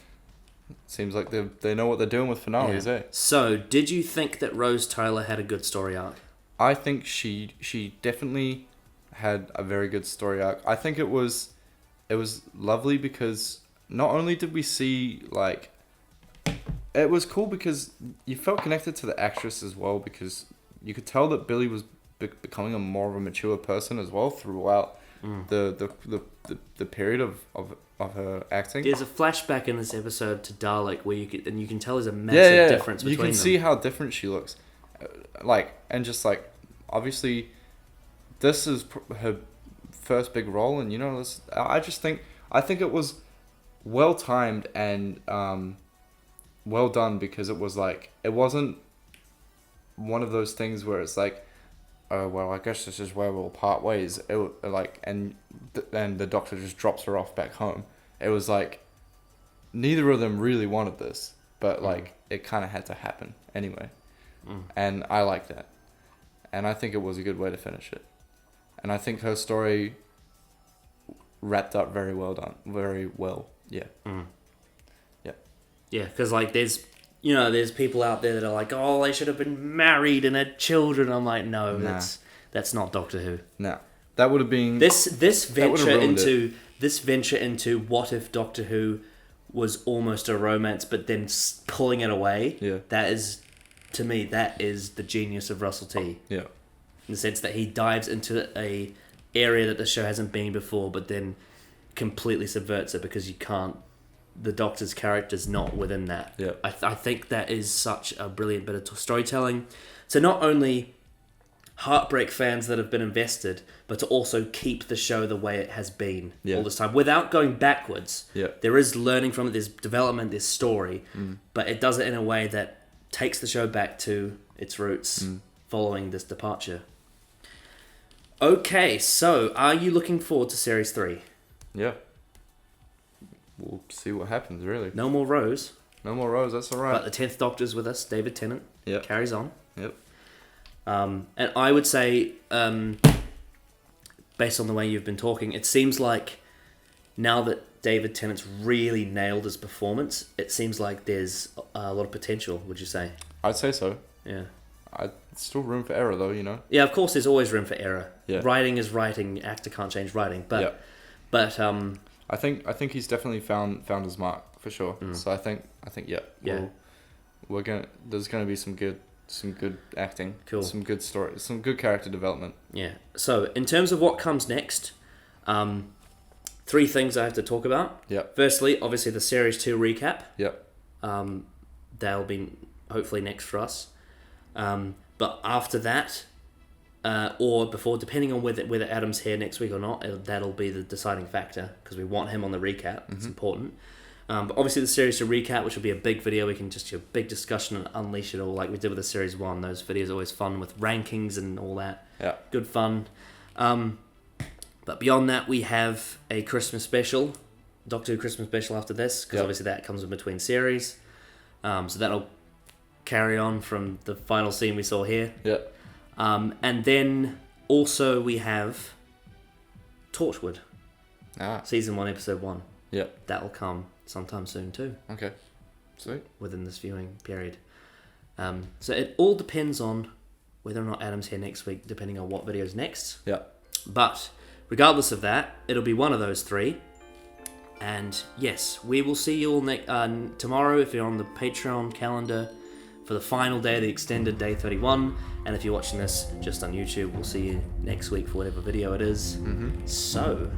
Seems like they know what they're doing with finales, eh? So, did you think that Rose Tyler had a good story arc? I think she definitely had a very good story arc. I think it was lovely because not only did we see, like, it was cool because you felt connected to the actress as well, because you could tell that Billy was becoming a more of a mature person as well throughout the period of her acting. There's a flashback in this episode to Dalek where you can tell there's a massive difference between them. You can see how different she looks, and just like obviously this is her first big role, and I think it was well timed and well done, because it was like, it wasn't one of those things where it's like, oh well, I guess this is where we'll part ways. It like and the Doctor just drops her off back home. It was like neither of them really wanted this, but like it kind of had to happen anyway, and I like that, and I think it was a good way to finish it, and I think her story wrapped up very well. Yeah. Yeah, because like there's people out there that are like, oh, they should have been married and had children. I'm like, no, that's not Doctor Who. No, that would have been this venture into what if Doctor Who was almost a romance, but then pulling it away. Yeah, that is, to me, that is the genius of Russell T. Yeah, in the sense that he dives into a area that the show hasn't been before, but then completely subverts it because you can't. The Doctor's character's not within that. Yeah, I think that is such a brilliant bit of storytelling. So not only Heartbreak fans that have been invested, but to also keep the show the way it has been all this time without going backwards. Yeah, there is learning from it. There's development. There's story, but it does it in a way that takes the show back to its roots following this departure. Okay, so are you looking forward to Series 3? Yeah. We'll see what happens, really. No more Rose. No more Rose, that's alright. But the 10th Doctor's with us, David Tennant. Yep. Carries on. Yep. And I would say, based on the way you've been talking, it seems like now that David Tennant's really nailed his performance, it seems like there's a lot of potential, would you say? I'd say so. Yeah. still room for error, though. You know. Yeah, of course, there's always room for error. Yeah. Writing is writing. Actor can't change writing. But, Yeah. but I think he's definitely found his mark for sure. So I think yeah. Yeah. There's gonna be some good acting. Cool. Some good story. Some good character development. Yeah. So in terms of what comes next, 3 things I have to talk about. Yep. Firstly, obviously the series 2 recap. Yep. That'll be hopefully next for us. But after that, or before, depending on whether Adam's here next week or not, that'll be the deciding factor because we want him on the recap. It's important. But obviously the series to recap, which will be a big video, we can just do a big discussion and unleash it all like we did with the series 1. Those videos are always fun with rankings and all that. Yeah. Good fun. But beyond that, we have a Christmas special, Doctor Who Christmas special after this, because obviously that comes in between series. So that'll carry on from the final scene we saw here. Yeah. And then also we have Torchwood, season 1, episode 1. Yeah. That'll come sometime soon too. Okay. Sweet. Within this viewing period. So it all depends on whether or not Adam's here next week, depending on what video's next. Yeah. But regardless of that, it'll be one of those 3. And yes, we will see you all tomorrow if you're on the Patreon calendar for the final day of the extended day 31. And if you're watching this just on YouTube, we'll see you next week for whatever video it is. So,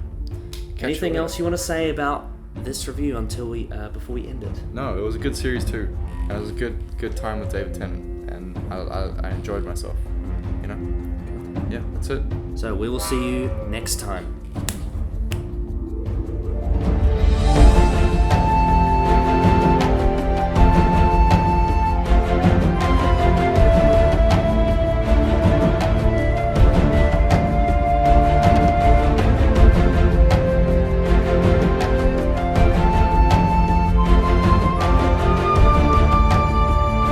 anything else you want to say about this review before we end it? No, it was a good series too. And it was a good time with David Tennant, and I enjoyed myself. You know. Yeah, that's it. So we will see you next time.